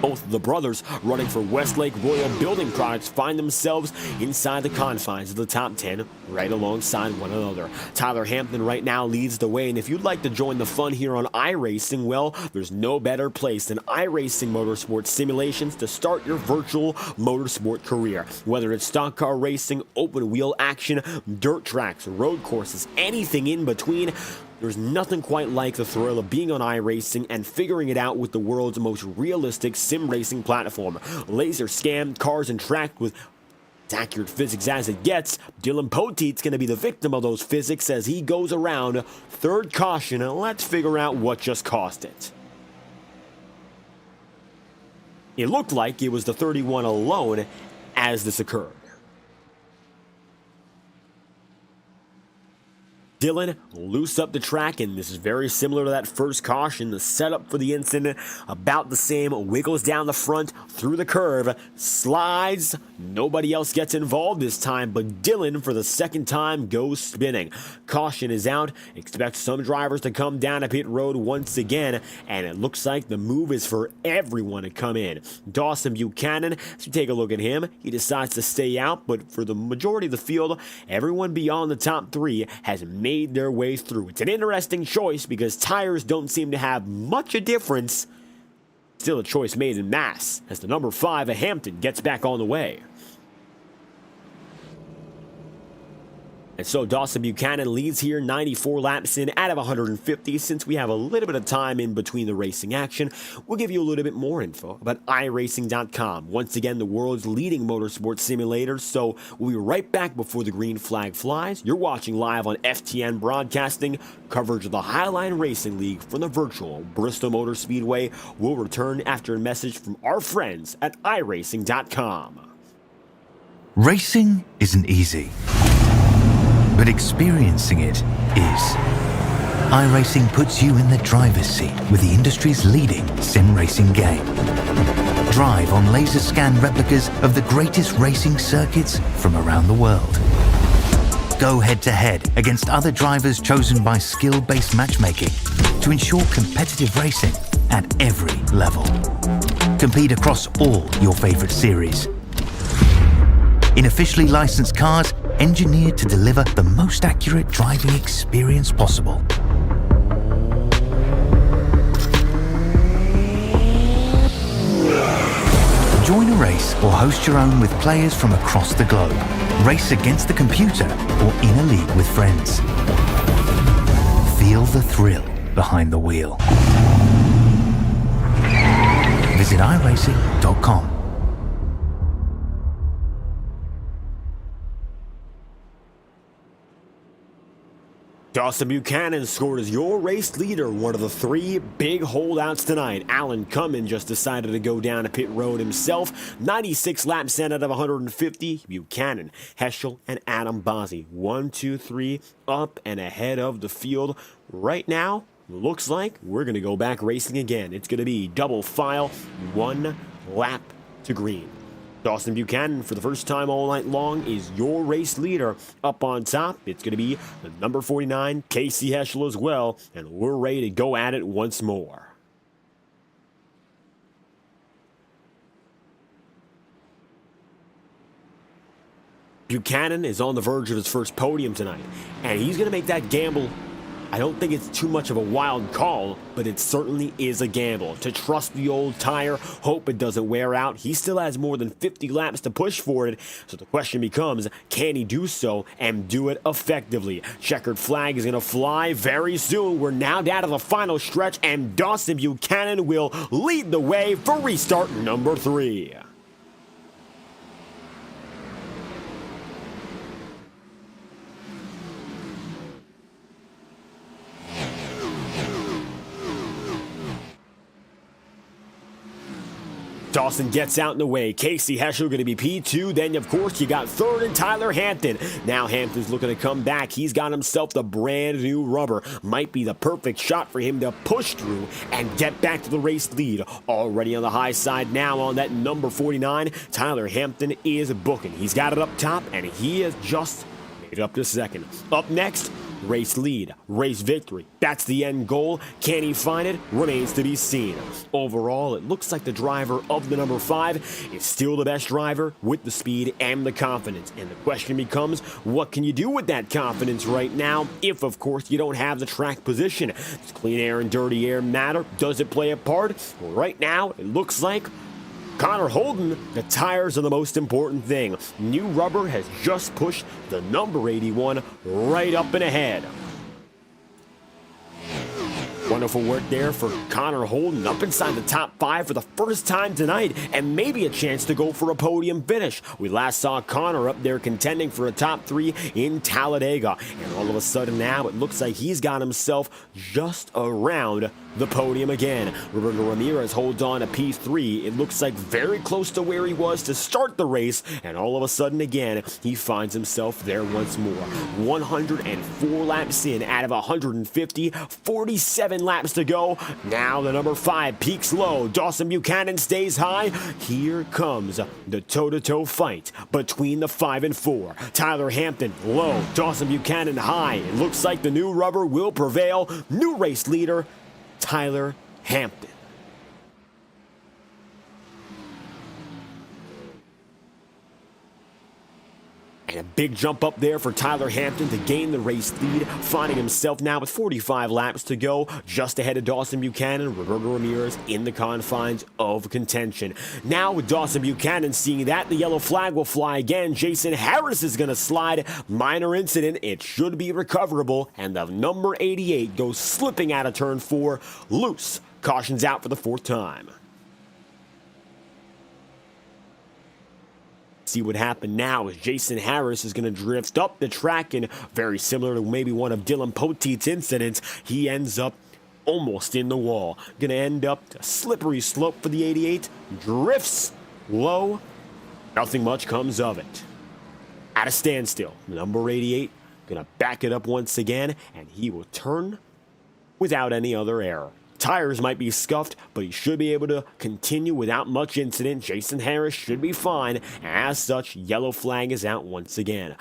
Both of the brothers running for Westlake Royal Building Products find themselves inside the confines of the top 10 right alongside one another. Tyler Hampton right now leads the way, and if you'd like to join the fun here on iRacing, well, there's no better place than iRacing Motorsport Simulations to start your virtual motorsport career. Whether it's stock car racing, open wheel action, dirt tracks, road courses, anything in between, there's nothing quite like the thrill of being on iRacing and figuring it out with the world's most realistic sim racing platform. Laser scanned cars and tracked with as accurate physics as it gets. Dylan Poteet's going to be the victim of those physics as he goes around third caution, and let's figure out what just caused it. It looked like it was the 31 alone as this occurred. Dylan loose up the track, and this is very similar to that first caution. The setup for the incident about the same. Wiggles down the front through the curve, slides. Nobody else gets involved this time, but Dylan for the second time goes spinning. Caution is out. Expect some drivers to come down a pit road once again, and it looks like the move is for everyone to come in. Dawson Buchanan, as you take a look at him, he decides to stay out, but for the majority of the field, everyone beyond the top three has made their way through. It's an interesting choice because tires don't seem to have much a difference. Still a choice made in mass as the number 5 of Hampton gets back on the way. And so Dawson Buchanan leads here 94 laps in out of 150. Since we have a little bit of time in between the racing action, we'll give you a little bit more info about iRacing.com. Once again, the world's leading motorsport simulator. So we'll be right back before the green flag flies. You're watching live on FTN Broadcasting. Coverage of the Highline Racing League from the virtual Bristol Motor Speedway will return after a message from our friends at iRacing.com. Racing isn't easy, but experiencing it is. iRacing puts you in the driver's seat with the industry's leading sim racing game. Drive on laser scan replicas of the greatest racing circuits from around the world. Go head to head against other drivers chosen by skill-based matchmaking to ensure competitive racing at every level. Compete across all your favorite series in officially licensed cars engineered to deliver the most accurate driving experience possible. Join a race or host your own with players from across the globe. Race against the computer or in a league with friends. Feel the thrill behind the wheel. Visit iRacing.com. Dawson Buchanan scored as your race leader, one of the 3 big holdouts tonight. Alan Cummins just decided to go down a pit road himself. 96 laps in out of 150. Buchanan, Heschel, and Adam Bozzi. 1, 2, 3 up and ahead of the field. Right now, looks like we're going to go back racing again. It's going to be double file, 1 lap to green. Dawson Buchanan, for the first time all night long, is your race leader. Up on top, it's going to be the number 49, Casey Heschel as well, and we're ready to go at it once more. Buchanan is on the verge of his first podium tonight, and he's going to make that gamble. I don't think it's too much of a wild call, but it certainly is a gamble. To trust the old tire, hope it doesn't wear out. He still has more than 50 laps to push for it, so the question becomes, can he do so and do it effectively? Checkered flag is going to fly very soon. We're now down to the final stretch, and Dawson Buchanan will lead the way for restart number 3. Dawson gets out in the way. Casey Heschel going to be P2. Then, of course, you got third and Tyler Hampton. Now Hampton's looking to come back. He's got himself the brand new rubber. Might be the perfect shot for him to push through and get back to the race lead. Already on the high side now on that number 49. Tyler Hampton is booking. He's got it up top, and he has just made it up to second. Up next, race lead, race victory. That's the end goal. Can he find it? Remains to be seen. Overall, it looks like the driver of the number 5 is still the best driver with the speed and the confidence. And the question becomes, what can you do with that confidence right now if, of course, you don't have the track position? Does clean air and dirty air matter? Does it play a part? Well, right now, it looks like Connor Holden, the tires are the most important thing. New rubber has just pushed the number 81 right up and ahead. Wonderful work there for Connor Holden, up inside the top 5 for the first time tonight, and maybe a chance to go for a podium finish. We last saw Connor up there contending for a top 3 in Talladega, and all of a sudden now it looks like he's got himself just around the podium again. Roberto Ramirez holds on to P3. It looks like very close to where he was to start the race, and all of a sudden again, he finds himself there once more. 104 laps in out of 150, 47 laps to go. Now the number 5 peaks low. Dawson Buchanan stays high. Here comes the toe-to-toe fight between the 5 and 4. Tyler Hampton low. Dawson Buchanan high. It looks like the new rubber will prevail. New race leader, Tyler Hampton. And a big jump up there for Tyler Hampton to gain the race lead, finding himself now with 45 laps to go, just ahead of Dawson Buchanan. Roberto Ramirez in the confines of contention. Now with Dawson Buchanan seeing that, the yellow flag will fly again. Jason Harris is going to slide. Minor incident. It should be recoverable. And the number 88 goes slipping out of turn 4, loose. Caution's out for the 4th time. See what happened now is Jason Harris is going to drift up the track, and very similar to maybe one of Dylan Poteet's incidents, he ends up almost in the wall. Going to end up a slippery slope for the 88, drifts low, nothing much comes of it. At a standstill, number 88 going to back it up once again, and he will turn without any other error. Tires might be scuffed, but he should be able to continue without much incident. Jason Harris should be fine. As such, yellow flag is out once again.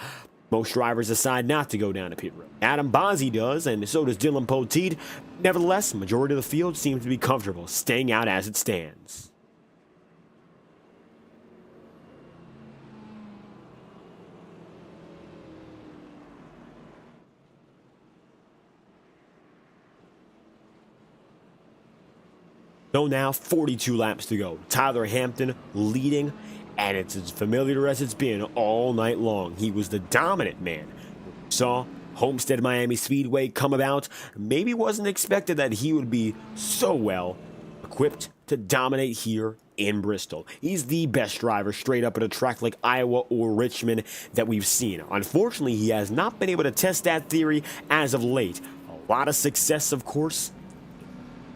Most drivers decide not to go down to pit road. Adam Bozzi does, and so does Dylan Poteet. Nevertheless, the majority of the field seems to be comfortable staying out as it stands. So now 42 laps to go. Tyler Hampton leading, and it's as familiar as it's been all night long. He was the dominant man. Saw Homestead Miami Speedway come about. Maybe wasn't expected that he would be so well equipped to dominate here in Bristol. He's the best driver straight up at a track like Iowa or Richmond that we've seen. Unfortunately, he has not been able to test that theory as of late. A lot of success, of course,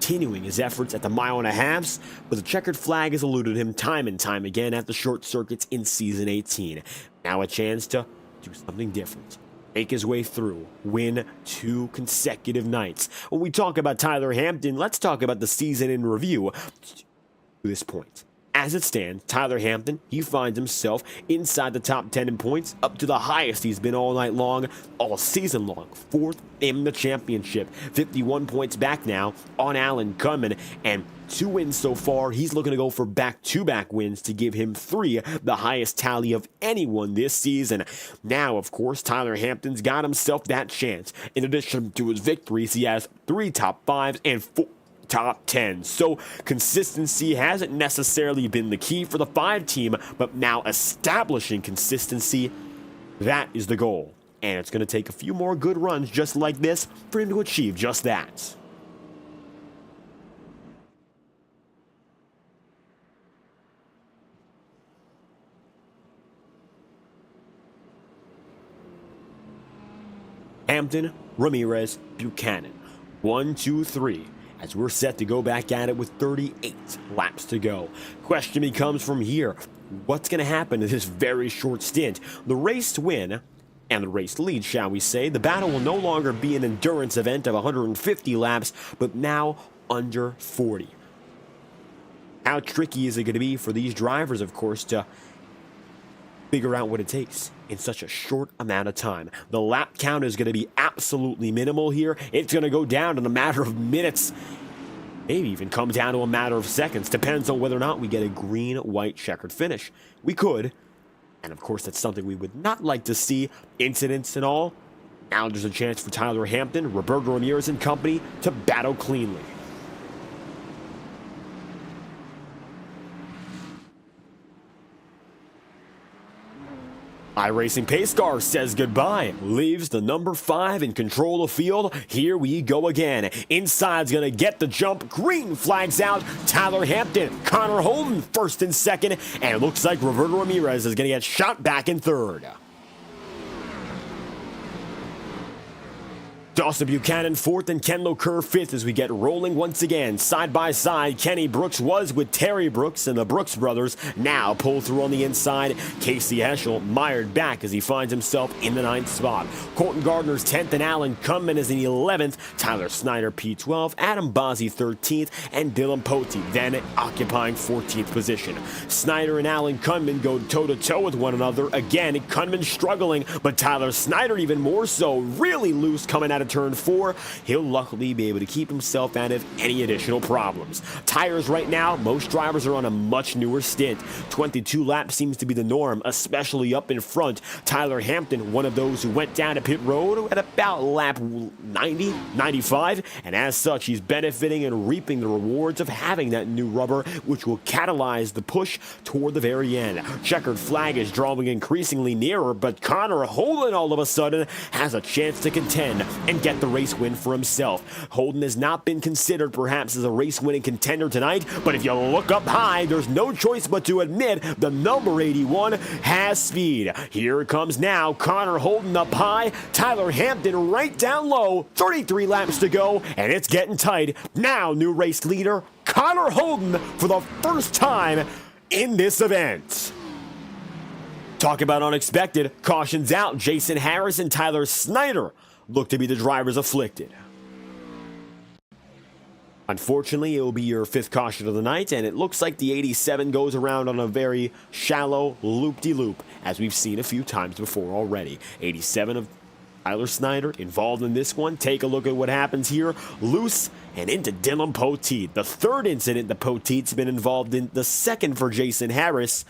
continuing his efforts at the mile and a halves, but the checkered flag has eluded him time and time again at the short circuits in season 18. Now a chance to do something different. Make his way through, win 2 consecutive nights. When we talk about Tyler Hampton, let's talk about the season in review to this point. As it stands, Tyler Hampton, he finds himself inside the top 10 in points, up to the highest he's been all night long, all season long, 4th in the championship. 51 points back now on Alan Cunman, and 2 wins so far. He's looking to go for back-to-back wins to give him 3, the highest tally of anyone this season. Now, of course, Tyler Hampton's got himself that chance. In addition to his victories, he has 3 top 5s and 4 top 10. So consistency hasn't necessarily been the key for the 5 team, but now establishing consistency, that is the goal. And it's going to take a few more good runs just like this for him to achieve just that. Hampton, Ramirez, Buchanan. 1, 2, 3. as we're set to go back at it with 38 laps to go. Question becomes from here, what's going to happen in this very short stint? The race to win, and the race lead, shall we say, the battle will no longer be an endurance event of 150 laps, but now under 40. How tricky is it going to be for these drivers, of course, to figure out what it takes in such a short amount of time? The lap count is going to be absolutely minimal here. It's going to go down in a matter of minutes, maybe even come down to a matter of seconds. Depends on whether or not we get a green, white, checkered finish. We could, and of course that's something we would not like to see, incidents and all. Now there's a chance for Tyler Hampton, Roberto Ramirez and company to battle cleanly. iRacing pace car says goodbye, leaves the number 5 in control of the field. Here we go again. Inside's gonna get the jump. Green flags out. Tyler Hampton, Connor Holden first and second, and it looks like Roberto Ramirez is gonna get shot back in third. Dawson Buchanan fourth and Ken Loker fifth as we get rolling once again. Side by side, Kenny Brooks was with Terry Brooks, and the Brooks brothers now pull through on the inside. Casey Heschel mired back as he finds himself in the 9th spot. Colton Gardner's 10th and Alan Kunman is in the 11th. Tyler Snyder P12, Adam Bozzi 13th, and Dylan Pote then occupying 14th position. Snyder and Alan Kunman go toe-to-toe with one another. Again, Kunman struggling, but Tyler Snyder even more so, really loose coming out of turn 4. He'll luckily be able to keep himself out of any additional problems. Tires right now, most drivers are on a much newer stint. 22 laps seems to be the norm, especially up in front. Tyler Hampton, one of those who went down to pit road at about lap 90, 95, and as such, he's benefiting and reaping the rewards of having that new rubber, which will catalyze the push toward the very end. Checkered flag is drawing increasingly nearer, but Connor Holden all of a sudden has a chance to contend and get the race win for himself. Holden has not been considered perhaps as a race-winning contender tonight, but if you look up high, there's no choice but to admit the number 81 has speed. Here it comes now. Connor Holden up high, Tyler Hampton right down low, 33 laps to go, and it's getting tight. Now new race leader, Connor Holden for the first time in this event. Talk about unexpected. Cautions out. Jason Harris and Tyler Snyder look to be the drivers afflicted. Unfortunately, it will be your 5th caution of the night, and it looks like the 87 goes around on a very shallow loop-de-loop, as we've seen a few times before already. 87 of Tyler Snyder involved in this one. Take a look at what happens here. Loose and into Dylan Pote. The 3rd incident that Poteet's been involved in, the 2nd for Jason Harris.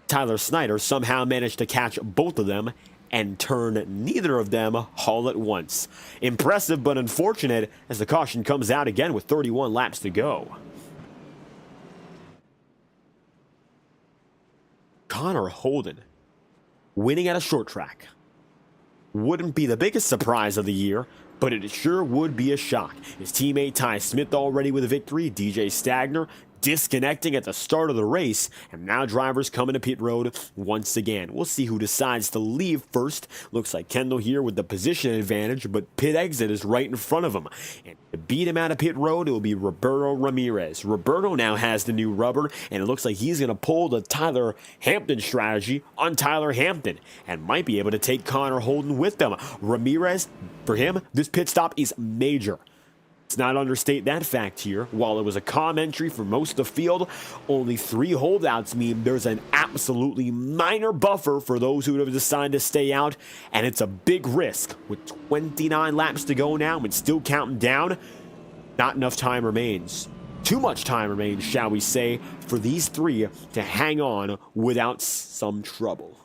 Tyler Snyder somehow managed to catch both of them and turn neither of them all at once. Impressive but unfortunate as the caution comes out again with 31 laps to go. Connor Holden winning at a short track wouldn't be the biggest surprise of the year, but it sure would be a shock. His teammate Ty Smith already with a victory, DJ Stagner disconnecting at the start of the race, and now drivers coming to pit road once again. We'll see who decides to leave first. Looks like Kendall here with the position advantage, but pit exit is right in front of him. And to beat him out of pit road, it will be Roberto Ramirez. Roberto now has the new rubber, and it looks like he's going to pull the Tyler Hampton strategy on Tyler Hampton, and might be able to take Connor Holden with them. Ramirez, for him, this pit stop is major. Let's not understate that fact here. While it was a calm entry for most of the field, only 3 holdouts mean there's an absolutely minor buffer for those who have decided to stay out, and it's a big risk. With 29 laps to go now and still counting down, not enough time remains. Too much time remains, shall we say, for these 3 to hang on without some trouble.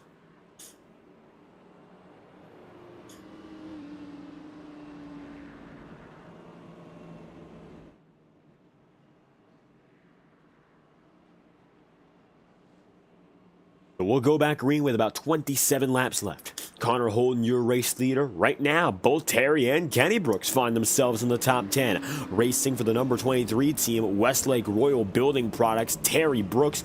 We'll go back green with about 27 laps left. Connor Holden, your race leader. Right now, both Terry and Kenny Brooks find themselves in the top 10. Racing for the number 23 team, Westlake Royal Building Products, Terry Brooks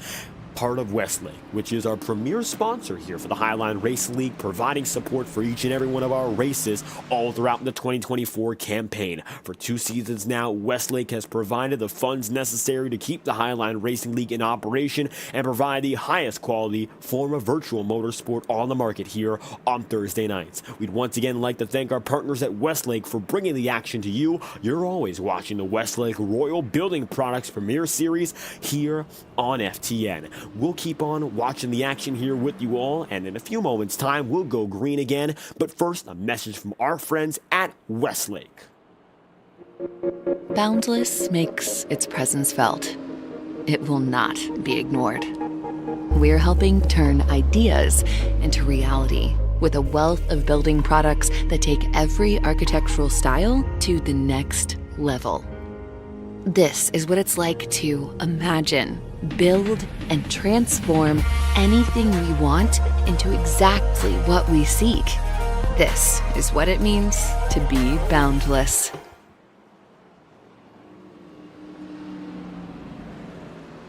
part of Westlake, which is our premier sponsor here for the Highline Racing League, providing support for each and every one of our races all throughout the 2024 campaign. For 2 seasons now, Westlake has provided the funds necessary to keep the Highline Racing League in operation and provide the highest quality form of virtual motorsport on the market here on Thursday nights. We'd once again like to thank our partners at Westlake for bringing the action to you. You're always watching the Westlake Royal Building Products Premier Series here on FTN. We'll keep on watching the action here with you all, and in a few moments' time, we'll go green again. But first, a message from our friends at Westlake. Boundless makes its presence felt. It will not be ignored. We're helping turn ideas into reality with a wealth of building products that take every architectural style to the next level. This is what it's like to imagine, build, and transform anything we want into exactly what we seek. This is what it means to be boundless.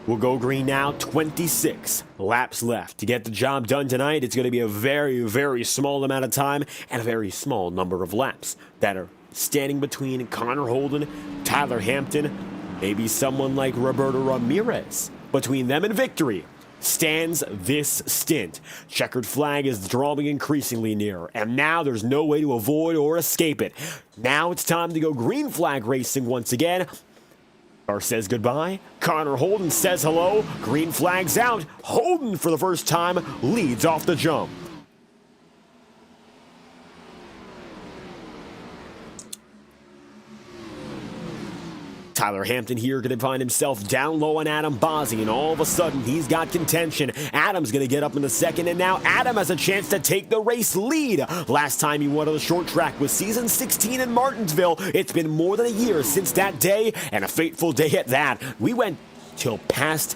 We'll go green now, 26 laps left. To get the job done tonight, it's going to be a very, very small amount of time and a very small number of laps that are standing between Connor Holden, Tyler Hampton, maybe someone like Roberto Ramirez. Between them and victory stands this stint. Checkered flag is drawing increasingly nearer, and now there's no way to avoid or escape it. Now it's time to go green flag racing once again. Car says goodbye. Connor Holden says hello. Green flag's out. Holden, for the first time, leads off the jump. Tyler Hampton here going to find himself down low on Adam Bozzi, and all of a sudden he's got contention. Adam's going to get up in the second, and now Adam has a chance to take the race lead. Last time he won on the short track was season 16 in Martinsville. It's been more than a year since that day, and a fateful day at that. We went till past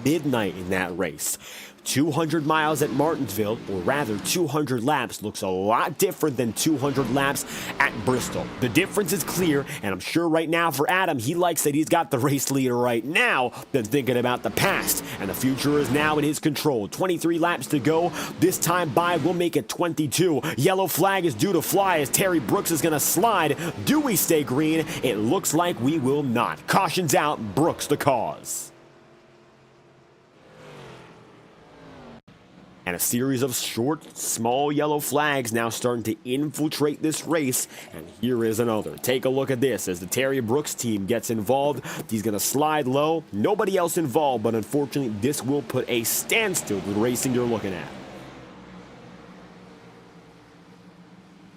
midnight in that race. 200 miles at Martinsville, or rather 200 laps, looks a lot different than 200 laps at Bristol. The difference is clear, and I'm sure right now for Adam, he likes that he's got the race leader right now than thinking about the past, and the future is now in his control. 23 laps to go. This time by, we'll make it 22. Yellow flag is due to fly as Terry Brooks is going to slide. Do we stay green? It looks like we will not. Caution's out. Brooks the cause. And a series of short, small yellow flags now starting to infiltrate this race. And here is another. Take a look at this as the Terry Brooks team gets involved. He's going to slide low. Nobody else involved, but unfortunately, this will put a standstill to the racing you're looking at.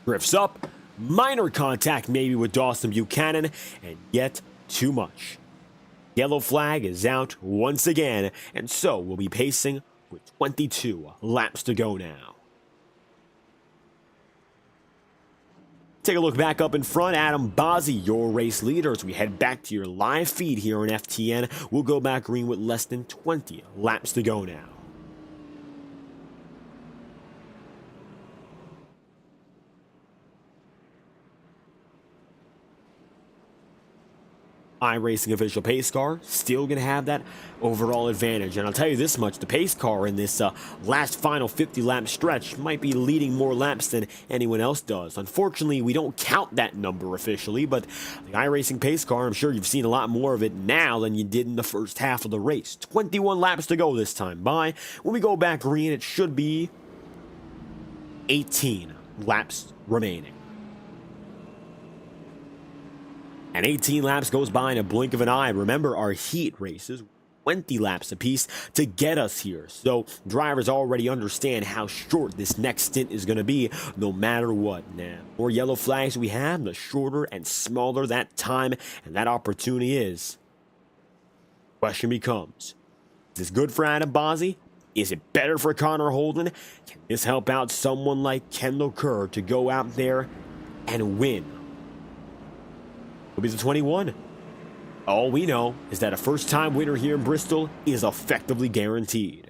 Drifts up. Minor contact maybe with Dawson Buchanan, and yet too much. Yellow flag is out once again, and so we'll be pacing with 22 laps to go now. Take a look back up in front. Adam Bozzi, your race leader, as we head back to your live feed here on FTN. We'll go back green with less than 20 laps to go now. iRacing official pace car still going to have that overall advantage. And I'll tell you this much, the pace car in this last final 50-lap stretch might be leading more laps than anyone else does. Unfortunately, we don't count that number officially, but the iRacing pace car, I'm sure you've seen a lot more of it now than you did in the first half of the race. 21 laps to go this time by. When we go back green, it should be 18 laps remaining. And 18 laps goes by in a blink of an eye. Remember, our heat races 20 laps apiece to get us here. So drivers already understand how short this next stint is going to be no matter what. Now, the more yellow flags we have, the shorter and smaller that time and that opportunity is. Question becomes, is this good for Adam Bozzi? Is it better for Connor Holden? Can this help out someone like Kendall Kerr to go out there and win? It'll be the 21. All we know is that a first-time winner here in Bristol is effectively guaranteed.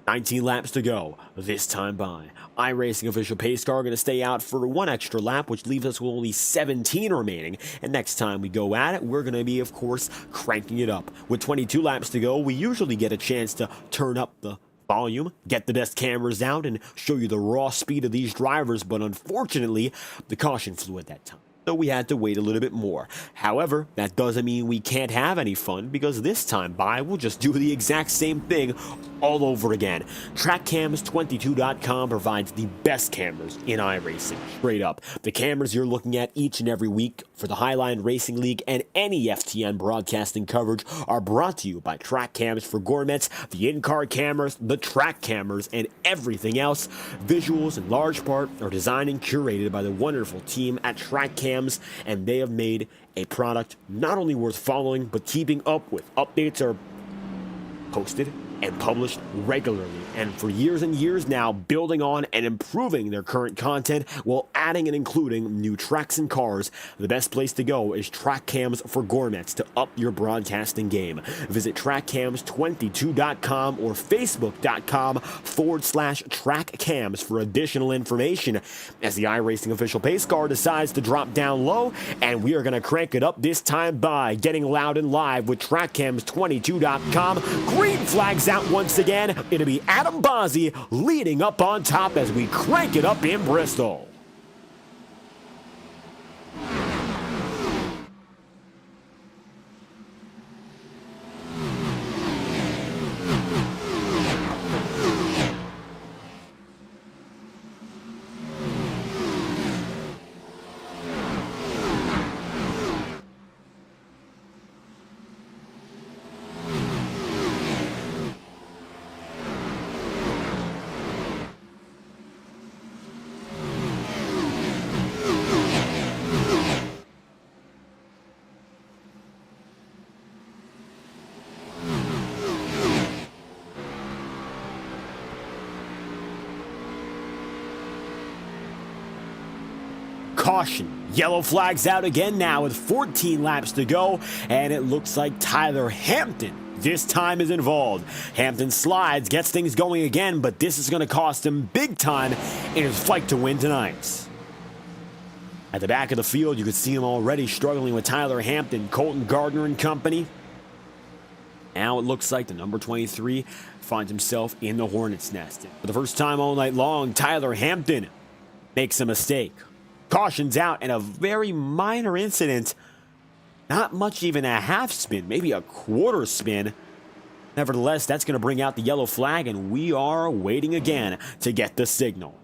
19 laps to go this time by. iRacing official pace car going to stay out for one extra lap, which leaves us with only 17 remaining. And next time we go at it, we're going to be, of course, cranking it up. With 22 laps to go, we usually get a chance to turn up the volume, get the best cameras out, and show you the raw speed of these drivers, but unfortunately, the caution flew at that time, so we had to wait a little bit more. However, that doesn't mean we can't have any fun, because this time by, we'll just do the exact same thing all over again. TrackCams22.com provides the best cameras in iRacing, straight up. The cameras you're looking at each and every week for the Highline Racing League and any FTN broadcasting coverage are brought to you by Track Cams for Gourmets, the in-car cameras, the track cameras, and everything else. Visuals, in large part, are designed and curated by the wonderful team at Track Cams, and they have made a product not only worth following, but keeping up with. Updates are posted and published regularly, and for years and years now, building on and improving their current content while adding and including new tracks and cars. The best place to go is Track Cams for Gourmets to up your broadcasting game. Visit TrackCams22.com or Facebook.com/TrackCams for additional information. As the iRacing official pace car decides to drop down low, and we are going to crank it up this time by getting loud and live with TrackCams22.com. Green flags out once again. It'll be Adam Bozzi leading up on top as we crank it up in Bristol. Caution. Yellow flags out again now with 14 laps to go, and it looks like Tyler Hampton this time is involved. Hampton slides, gets things going again, but this is going to cost him big time in his fight to win tonight. At the back of the field, you can see him already struggling with Tyler Hampton, Colton Gardner and company. Now it looks like the number 23 finds himself in the Hornet's nest. For the first time all night long, Tyler Hampton makes a mistake. Caution's out, and a very minor incident. Not much, even a half spin, maybe a quarter spin. Nevertheless, that's going to bring out the yellow flag, and we are waiting again to get the signal.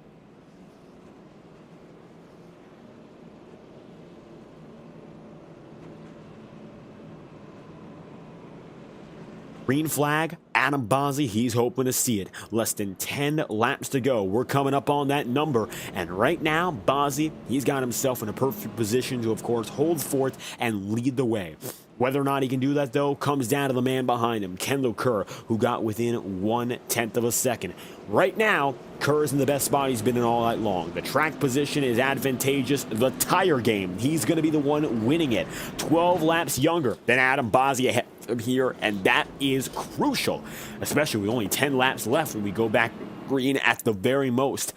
Green flag, Adam Bozzi, he's hoping to see it. Less than 10 laps to go. We're coming up on that number. And right now, Bozzi, he's got himself in a perfect position to, of course, hold forth and lead the way. Whether or not he can do that, though, comes down to the man behind him, Kendall Kerr, who got within 1/10 of a second. Right now, Kerr's in the best spot he's been in all night long. The track position is advantageous. The tire game, he's going to be the one winning it. 12 laps younger than Adam Bozzi ahead from here, and that is crucial, especially with only 10 laps left when we go back green at the very most.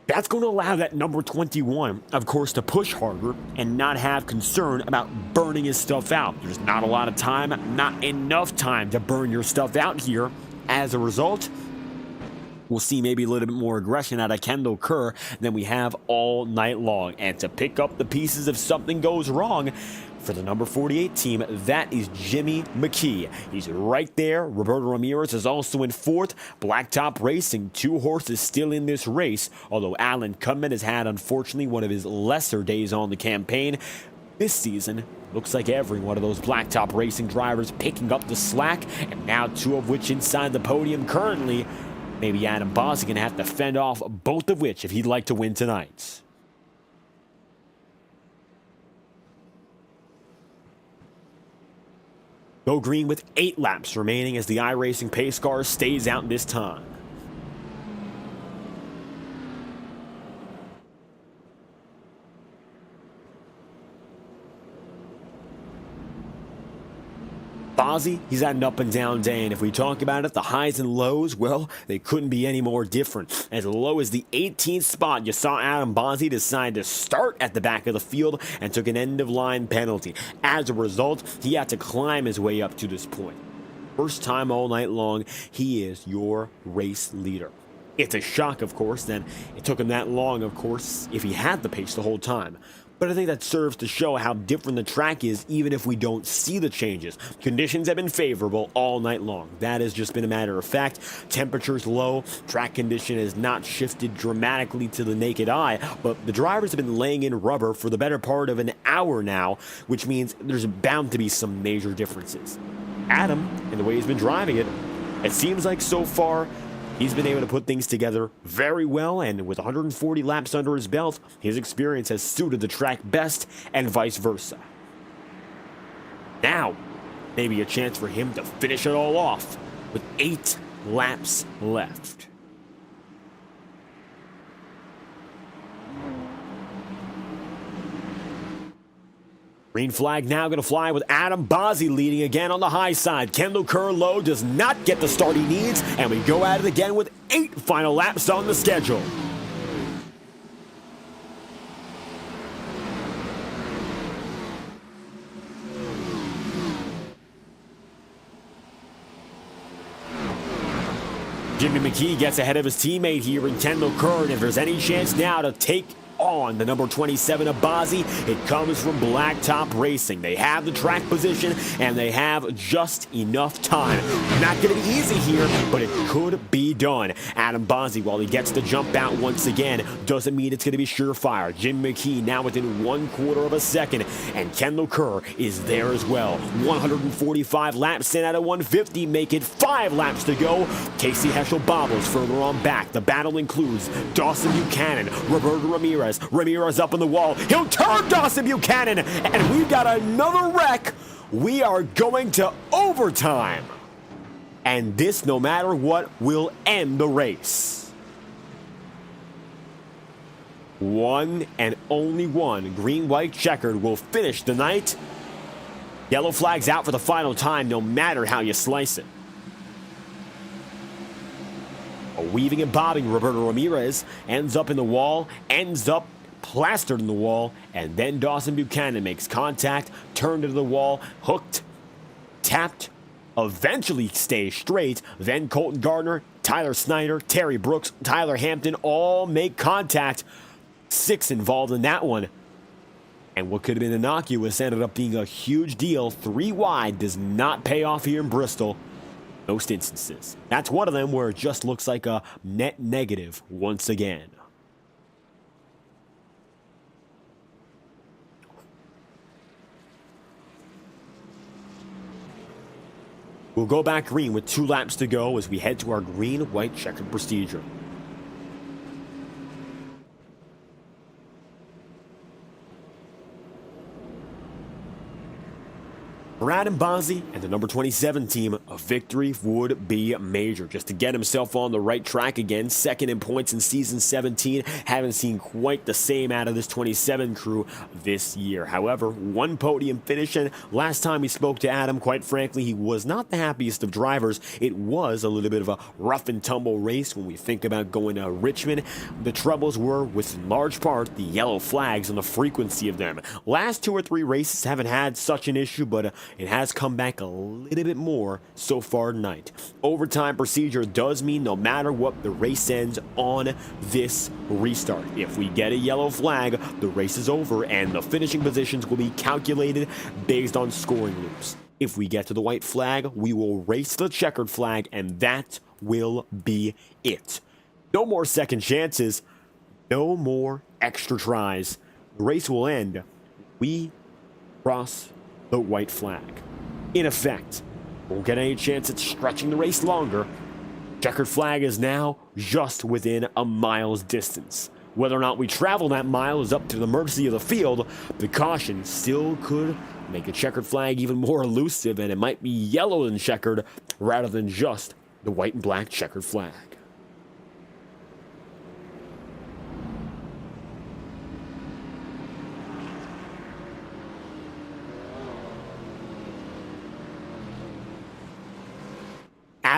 That's going to allow that number 21, of course, to push harder and not have concern about burning his stuff out. There's not a lot of time, not enough time to burn your stuff out here. As a result, we'll see maybe a little bit more aggression out of Kendall Kerr than we have all night long. And to pick up the pieces if something goes wrong, for the number 48 team, that is Jimmy McKee. He's right there. Roberto Ramirez is also in fourth. Blacktop Racing, 2 horses still in this race, although Alan Cudman has had, unfortunately, one of his lesser days on the campaign. This season, looks like every one of those Blacktop Racing drivers picking up the slack, and now 2 of which inside the podium currently. Maybe Adam Bozzi going to have to fend off both of which if he'd like to win tonight. Go green with 8 laps remaining as the iRacing pace car stays out this time. Bozzy, he's had an up and down day, and if we talk about it, the highs and lows, well, they couldn't be any more different. As low as the 18th spot, you saw Adam Bozzy decide to start at the back of the field and took an end-of-line penalty. As a result, he had to climb his way up to this point. First time all night long, he is your race leader. It's a shock, of course, that it took him that long, of course, if he had the pace the whole time. But I think that serves to show how different the track is, even if we don't see the changes. Conditions have been favorable all night long. That has just been a matter of fact. Temperatures low, track condition has not shifted dramatically to the naked eye, but the drivers have been laying in rubber for the better part of an hour now, which means there's bound to be some major differences. Adam, and the way he's been driving it, it seems like so far, he's been able to put things together very well, and with 140 laps under his belt, his experience has suited the track best, and vice versa. Now, maybe a chance for him to finish it all off with 8 laps left. Green flag now going to fly with Adam Bozzy leading again on the high side. Kendall Kerr low does not get the start he needs, and we go at it again with 8 final laps on the schedule. Jimmy McKee gets ahead of his teammate here in Kendall Kerr, and if there's any chance now to take on the number 27 of Bozzy, it comes from Blacktop Racing. They have the track position, and they have just enough time. Not going to be easy here, but it could be done. Adam Bozzy, while he gets the jump out once again, doesn't mean it's going to be surefire. Jim McKee now within 1/4 of a second, and Kendall Kerr is there as well. 145 laps in out of 150, make it 5 laps to go. Casey Heschel bobbles further on back. The battle includes Dawson Buchanan, Roberto Ramirez. Ramirez up on the wall. He'll turn Dawson Buchanan, and we've got another wreck. We are going to overtime. And this, no matter what, will end the race. One and only one green-white checkered will finish the night. Yellow flag's out for the final time, no matter how you slice it. A weaving and bobbing Roberto Ramirez ends up in the wall, ends up plastered in the wall, and then Dawson Buchanan makes contact, turned into the wall, hooked, tapped, eventually stays straight. Then Colton Gardner, Tyler Snyder, Terry Brooks, Tyler Hampton all make contact. 6 involved in that one. And what could have been innocuous ended up being a huge deal. 3 wide does not pay off here in Bristol. Most instances. That's one of them where it just looks like a net negative once again. We'll go back green with 2 laps to go as we head to our green-white checkered procedure. For Adam Bozzy and the number 27 team, a victory would be major. Just to get himself on the right track again, second in points in season 17. Haven't seen quite the same out of this 27 crew this year. However, 1 podium finish, and last time we spoke to Adam, quite frankly, he was not the happiest of drivers. It was a little bit of a rough and tumble race when we think about going to Richmond. The troubles were, with in large part, the yellow flags and the frequency of them. Last 2 or 3 races haven't had such an issue, but it has come back a little bit more so far tonight. Overtime procedure does mean no matter what, the race ends on this restart. If we get a yellow flag, the race is over and the finishing positions will be calculated based on scoring loops. If we get to the white flag, we will race the checkered flag, and that will be it. No more second chances, no more extra tries. The race will end. We cross the white flag. In effect, won't get any chance at stretching the race longer. Checkered flag is now just within a mile's distance. Whether or not we travel that mile is up to the mercy of the field. The caution still could make a checkered flag even more elusive, and it might be yellow than checkered rather than just the white and black checkered flag.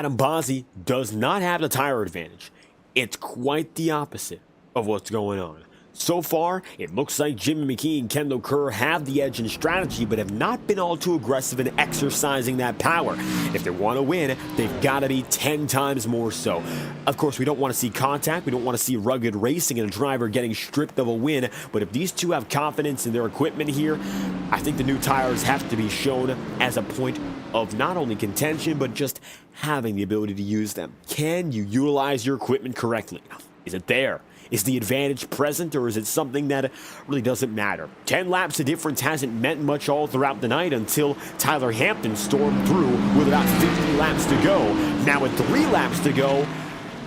Adam Bozzi does not have the tire advantage. It's quite the opposite of what's going on. So far, it looks like Jimmy McKee and Kendall Kerr have the edge in strategy, but have not been all too aggressive in exercising that power. If they want to win, they've got to be 10 times more so. Of course, we don't want to see contact. We don't want to see rugged racing and a driver getting stripped of a win. But if these two have confidence in their equipment here, I think the new tires have to be shown as a point of not only contention, but just having the ability to use them. Can you utilize your equipment correctly? Is it there? Is the advantage present, or is it something that really doesn't matter? 10 laps of difference hasn't meant much all throughout the night until Tyler Hampton stormed through with about 50 laps to go. Now with 3 laps to go,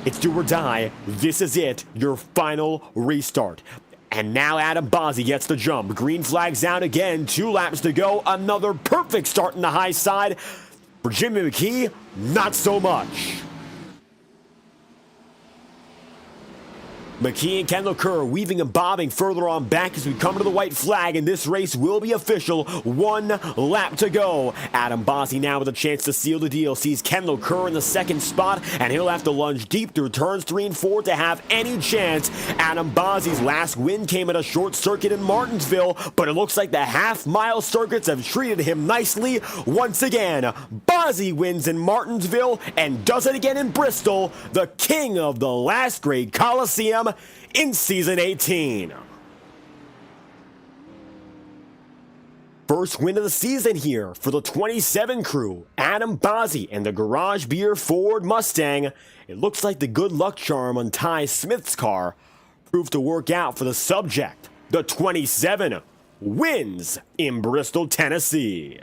it's do or die. This is it, your final restart. And now Adam Bozzi gets the jump. Green flag's out again, 2 laps to go. Another perfect start in the high side. For Jimmy McKee, not so much. McKee and Kendall Kerr weaving and bobbing further on back as we come to the white flag, and this race will be official. 1 lap to go. Adam Bozzi now with a chance to seal the deal. Sees Kendall Kerr in the second spot, and he'll have to lunge deep through turns 3 and 4 to have any chance. Adam Bozzi's last win came at a short circuit in Martinsville, but it looks like the half-mile circuits have treated him nicely once again. Bozzi wins in Martinsville and does it again in Bristol, the king of the last great Coliseum in season 18. First win of the season here for the 27 crew, Adam Bozzi and the Garage Beer Ford Mustang. It looks like the good luck charm on Ty Smith's car proved to work out for the subject. The 27 wins in Bristol, Tennessee.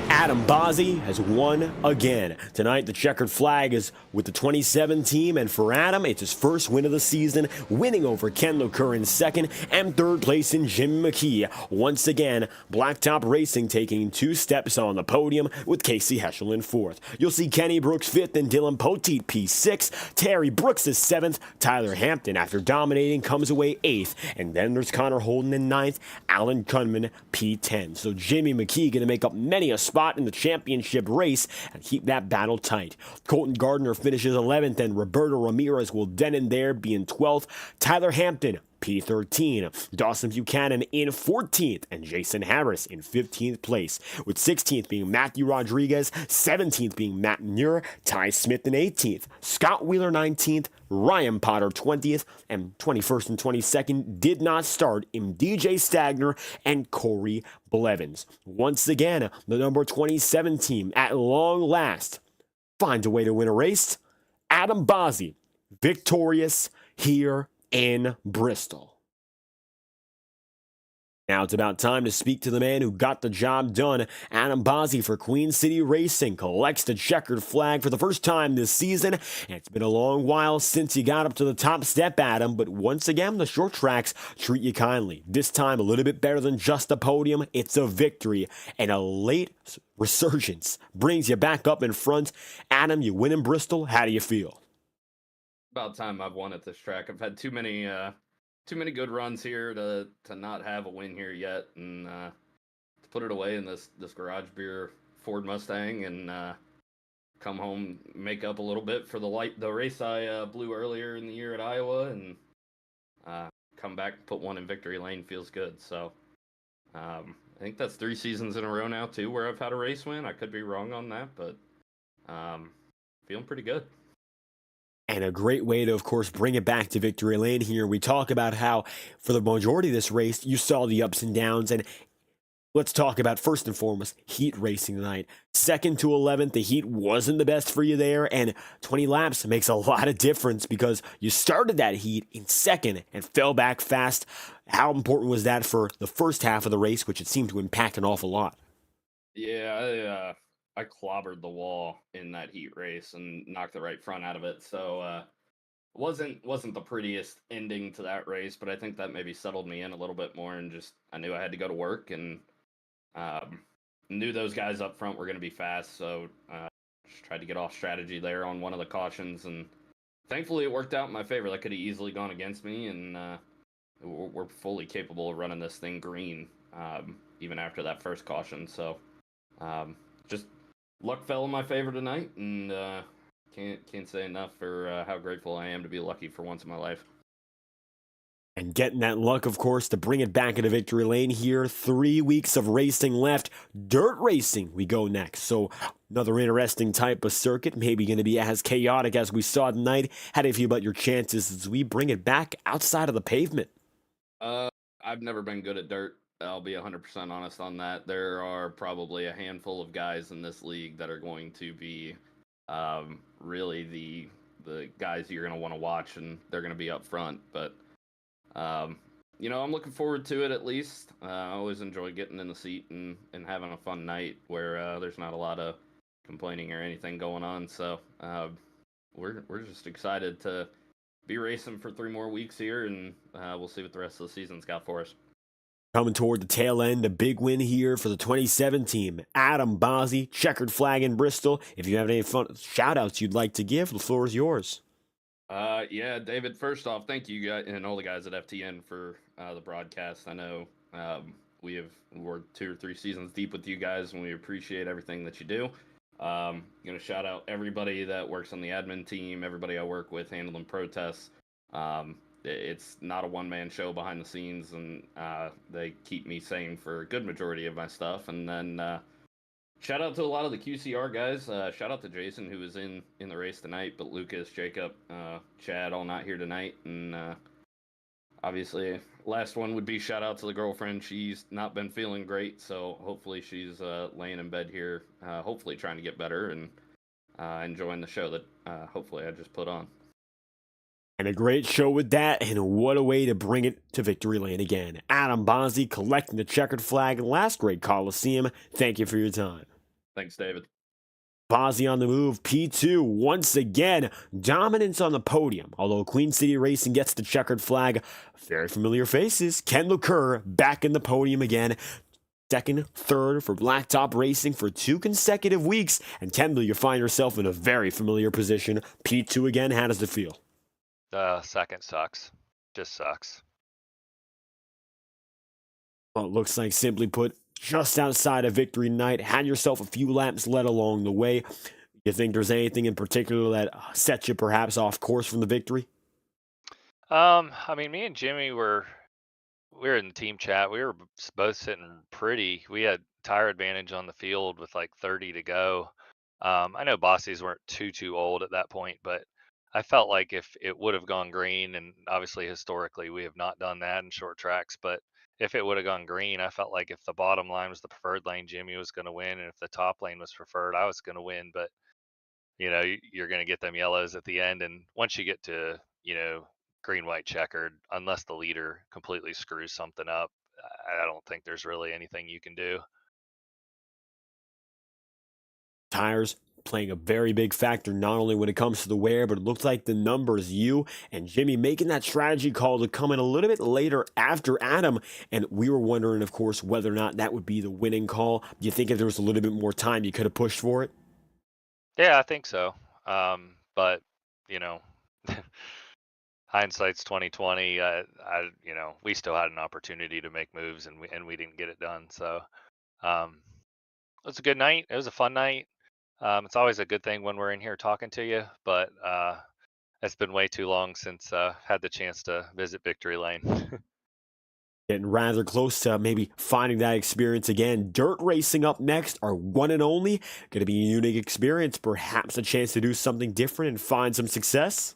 Adam Bozzi has won again. Tonight, the checkered flag is with the 27 team, and for Adam, it's his first win of the season, winning over Kendall Kerr in second, and third place in Jim McKee. Once again, Blacktop Racing taking 2 steps on the podium with Casey Heschel in 4th. You'll see Kenny Brooks 5th and Dylan Poteet P6. Terry Brooks is 7th. Tyler Hampton, after dominating, comes away 8th. And then there's Connor Holden in 9th. Alan Kunman P10. So Jimmy McKee going to make up many a spot in the championship race and keep that battle tight. Colton Gardner finishes 11th, and Roberto Ramirez will then and there be in 12th. Tyler Hampton P13, Dawson Buchanan in 14th, and Jason Harris in 15th place, with 16th being Matthew Rodriguez, 17th being Matt Muir, Ty Smith in 18th, Scott Wheeler 19th, Ryan Potter 20th, and 21st and 22nd did not start in DJ Stagner and Corey Blevins. Once again, the number 27 team at long last finds a way to win a race. Adam Bozzi victorious here in Bristol. Now it's about time to speak to the man who got the job done. Adam Bozzi for Queen City Racing collects the checkered flag for the first time this season. And it's been a long while since you got up to the top step, Adam, but once again, the short tracks treat you kindly. This time, a little bit better than just a podium. It's a victory, and a late resurgence brings you back up in front. Adam, you win in Bristol. How do you feel? About time I've won at this track. I've had too many good runs here to not have a win here yet, and to put it away in this Garage Beer Ford Mustang and come home, make up a little bit for the race I blew earlier in the year at Iowa, and come back and put one in victory lane feels good. So I think that's 3 seasons in a row now too where I've had a race win. I could be wrong on that, but feeling pretty good. And a great way to, of course, bring it back to victory lane here. We talk about how, for the majority of this race, you saw the ups and downs. And let's talk about, first and foremost, heat racing tonight. 2nd to 11th, the heat wasn't the best for you there. And 20 laps makes a lot of difference because you started that heat in 2nd and fell back fast. How important was that for the first half of the race, which it seemed to impact an awful lot? Yeah, I clobbered the wall in that heat race and knocked the right front out of it. So wasn't the prettiest ending to that race, but I think that maybe settled me in a little bit more, and just I knew I had to go to work, and um, knew those guys up front were going to be fast, so just tried to get off strategy there on one of the cautions, and thankfully it worked out in my favor. That could have easily gone against me, and we're fully capable of running this thing green even after that first caution. So just luck fell in my favor tonight, and can't say enough for how grateful I am to be lucky for once in my life. And getting that luck, of course, to bring it back into victory lane here. 3 weeks of racing left. Dirt racing, we go next. So another interesting type of circuit, maybe going to be as chaotic as we saw tonight. How do you feel about your chances as we bring it back outside of the pavement? I've never been good at dirt. I'll be 100% honest on that. There are probably a handful of guys in this league that are going to be really the guys you're going to want to watch, and they're going to be up front. But I'm looking forward to it at least. I always enjoy getting in the seat and having a fun night where there's not a lot of complaining or anything going on. So we're just excited to be racing for 3 more weeks here, and we'll see what the rest of the season's got for us. Coming toward the tail end, a big win here for the 27 team. Adam Bozzi, checkered flag in Bristol. If you have any fun shout-outs you'd like to give, the floor is yours. Yeah, David, first off, thank you guys and all the guys at FTN for the broadcast. I know we're 2 or 3 seasons deep with you guys, and we appreciate everything that you do. Gonna shout out everybody that works on the admin team, everybody I work with handling protests. It's not a one-man show behind the scenes, and they keep me sane for a good majority of my stuff. And then shout out to a lot of the QCR guys. Shout out to Jason, who was in the race tonight, but Lucas, Jacob, Chad, all not here tonight. And obviously, last one would be shout out to the girlfriend. She's not been feeling great, so hopefully she's laying in bed here, hopefully trying to get better and enjoying the show that hopefully I just put on. And a great show with that, and what a way to bring it to victory lane again. Adam Bozzi collecting the checkered flag, last great Coliseum. Thank you for your time. Thanks, David. Bozzi on the move, P2 once again, dominance on the podium. Although Queen City Racing gets the checkered flag, very familiar faces. Kendall Kerr back in the podium again. Second, third for Blacktop Racing for 2 consecutive weeks. And Kendall, you find yourself in a very familiar position. P2 again, how does it feel? Second sucks. Just sucks. Well, it looks like, simply put, just outside of victory night, had yourself a few laps led along the way. You think there's anything in particular that set you perhaps off course from the victory? I mean, me and Jimmy we were in the team chat. We were both sitting pretty. We had tire advantage on the field with like 30 to go. I know Bossies weren't too old at that point, but I felt like if it would have gone green, and obviously historically we have not done that in short tracks, but if it would have gone green, I felt like if the bottom line was the preferred lane, Jimmy was going to win, and if the top lane was preferred, I was going to win. But you're going to get them yellows at the end, and once you get to green, white, checkered, unless the leader completely screws something up, I don't think there's really anything you can do. Tires playing a very big factor, not only when it comes to the wear, but it looks like the numbers. You and Jimmy making that strategy call to come in a little bit later after Adam, and we were wondering, of course, whether or not that would be the winning call. Do you think if there was a little bit more time, you could have pushed for it? Yeah, I think so. But hindsight's 2020. We still had an opportunity to make moves, and we didn't get it done. So it was a good night. It was a fun night. It's always a good thing when we're in here talking to you, but it's been way too long since had the chance to visit Victory Lane. Getting rather close to maybe finding that experience again. Dirt racing up next, our one and only. Going to be a unique experience, perhaps a chance to do something different and find some success?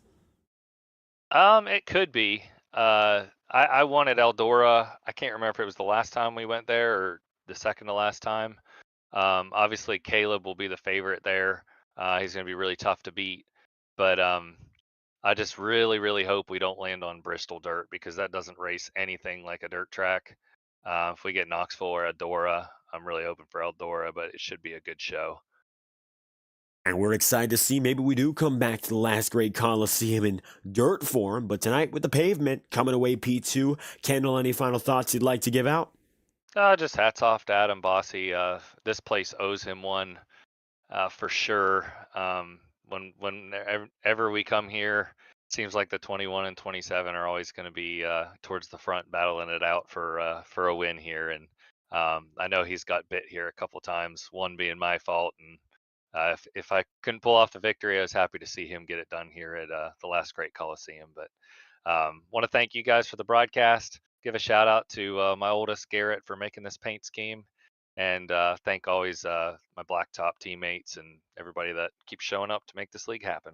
It could be. I wanted Eldora. I can't remember if it was the last time we went there or the second to last time. Obviously, Caleb will be the favorite there. He's going to be really tough to beat. But I just really hope we don't land on Bristol dirt, because that doesn't race anything like a dirt track. If we get Knoxville or Eldora, I'm really hoping for Eldora, but it should be a good show. And we're excited to see maybe we do come back to the last great Coliseum in dirt form, but tonight with the pavement coming away P2. Kendall, any final thoughts you'd like to give out? Just hats off to Adam Bossy. This place owes him one for sure. Whenever we come here, it seems like the 21 and 27 are always going to be towards the front, battling it out for a win here. And I know he's got bit here a couple times, one being my fault. And if I couldn't pull off the victory, I was happy to see him get it done here at the last great Coliseum. But want to thank you guys for the broadcast. Give a shout out to my oldest Garrett for making this paint scheme, and thank always my blacktop teammates and everybody that keeps showing up to make this league happen.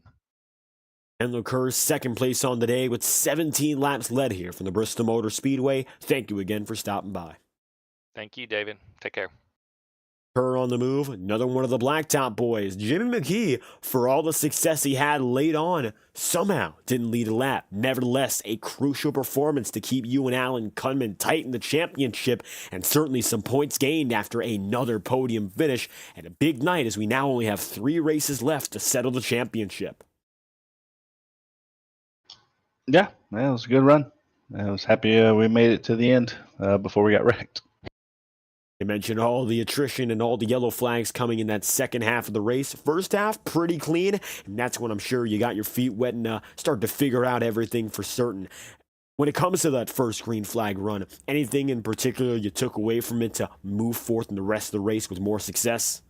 Kendall Kerr's second place on the day with 17 laps led here from the Bristol Motor Speedway. Thank you again for stopping by. Thank you, David. Take care. Kerr on the move, another one of the Blacktop boys, Jimmy McKee, for all the success he had late on, somehow didn't lead a lap. Nevertheless, a crucial performance to keep you and Alan Cunman tight in the championship, and certainly some points gained after another podium finish, and a big night as we now only have 3 races left to settle the championship. Yeah, it was a good run. I was happy we made it to the end before we got wrecked. You mentioned all the attrition and all the yellow flags coming in that second half of the race. First half, pretty clean, and that's when I'm sure you got your feet wet and started to figure out everything for certain. When it comes to that first green flag run, anything in particular you took away from it to move forth in the rest of the race with more success?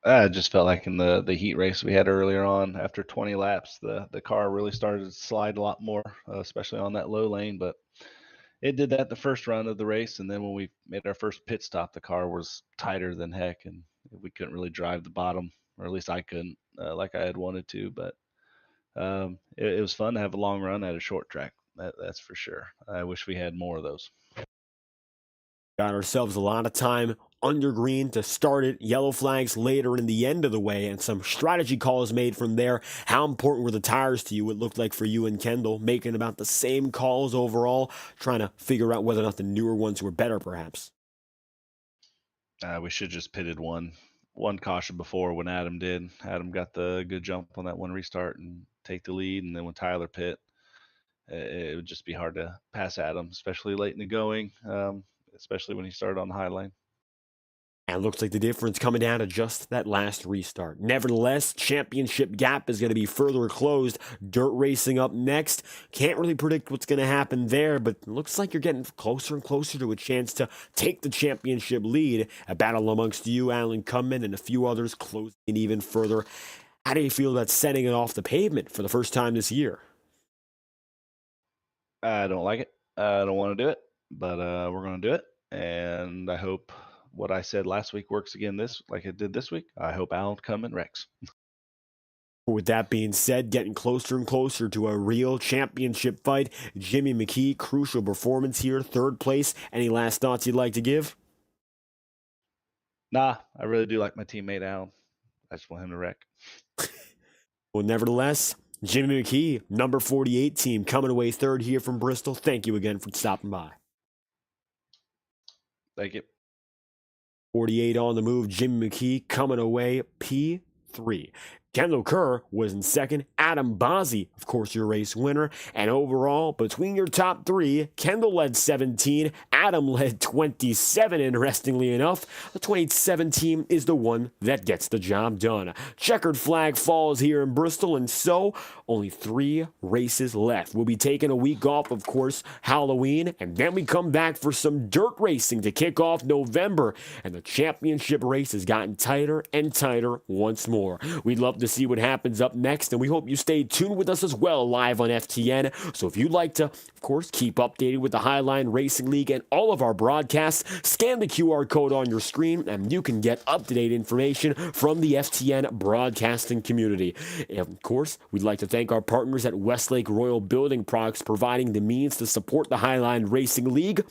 I just felt like in the heat race we had earlier on, after 20 laps, the car really started to slide a lot more, especially on that low lane, but it did that the first run of the race, and then when we made our first pit stop, the car was tighter than heck, and we couldn't really drive the bottom, or at least I couldn't, like I had wanted to. But it was fun to have a long run at a short track. That's for sure. I wish we had more of those. Got ourselves a lot of time under green to start it. Yellow flags later in the end of the way, and some strategy calls made from there. How important were the tires to you? It looked like for you and Kendall, making about the same calls overall, trying to figure out whether or not the newer ones were better, perhaps. We should just pitted one caution before when Adam did. Adam got the good jump on that one restart and take the lead, and then when Tyler pit, it would just be hard to pass Adam, especially late in the going. Especially when he started on the high line. And it looks like the difference coming down to just that last restart. Nevertheless, championship gap is going to be further closed. Dirt racing up next. Can't really predict what's going to happen there, but it looks like you're getting closer and closer to a chance to take the championship lead. A battle amongst you, Alan Cunman, and a few others closing in even further. How do you feel about setting it off the pavement for the first time this year? I don't like it. I don't want to do it. But we're going to do it, and I hope what I said last week works again like it did this week. I hope Alan Cunman wrecks. With that being said, getting closer and closer to a real championship fight. Jimmy McKee, crucial performance here, third place. Any last thoughts you'd like to give? Nah, I really do like my teammate Alan. I just want him to wreck. Well, nevertheless, Jimmy McKee, number 48 team, coming away third here from Bristol. Thank you again for stopping by. Thank you. 48 on the move. Jimmy McKee coming away P3. Kendall Kerr was in second. Adam Bozzi, of course, your race winner. And overall, between your top 3, Kendall led 17. Adam led 27. Interestingly enough, the 27 team is the one that gets the job done. Checkered flag falls here in Bristol, and so only 3 races left. We'll be taking a week off, of course, Halloween, and then we come back for some dirt racing to kick off November. And the championship race has gotten tighter and tighter once more. We'd love to see what happens up next, and we hope you stay tuned with us as well live on FTN. So if you'd like to, of course, keep updated with the Highline Racing League and all of our broadcasts, scan the QR code on your screen and you can get up-to-date information from the FTN broadcasting community. And of course, we'd like to thank our partners at Westlake Royal Building Products, providing the means to support the Highline Racing League.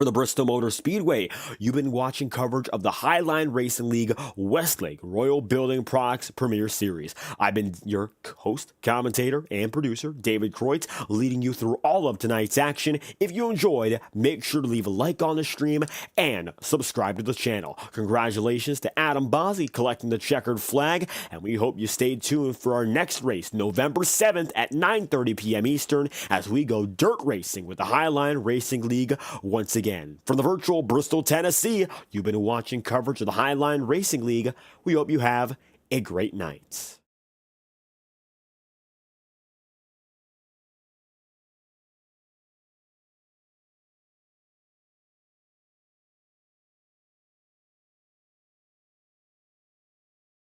For the Bristol Motor Speedway, you've been watching coverage of the Highline Racing League Westlake Royal Building Products Premier Series. I've been your host, commentator, and producer, David Kreutz, leading you through all of tonight's action. If you enjoyed, make sure to leave a like on the stream and subscribe to the channel. Congratulations to Adam Bozzi collecting the checkered flag, and we hope you stay tuned for our next race, November 7th at 9:30 p.m. Eastern, as we go dirt racing with the Highline Racing League once again. From the virtual Bristol, Tennessee, you've been watching coverage of the Highline Racing League. We hope you have a great night.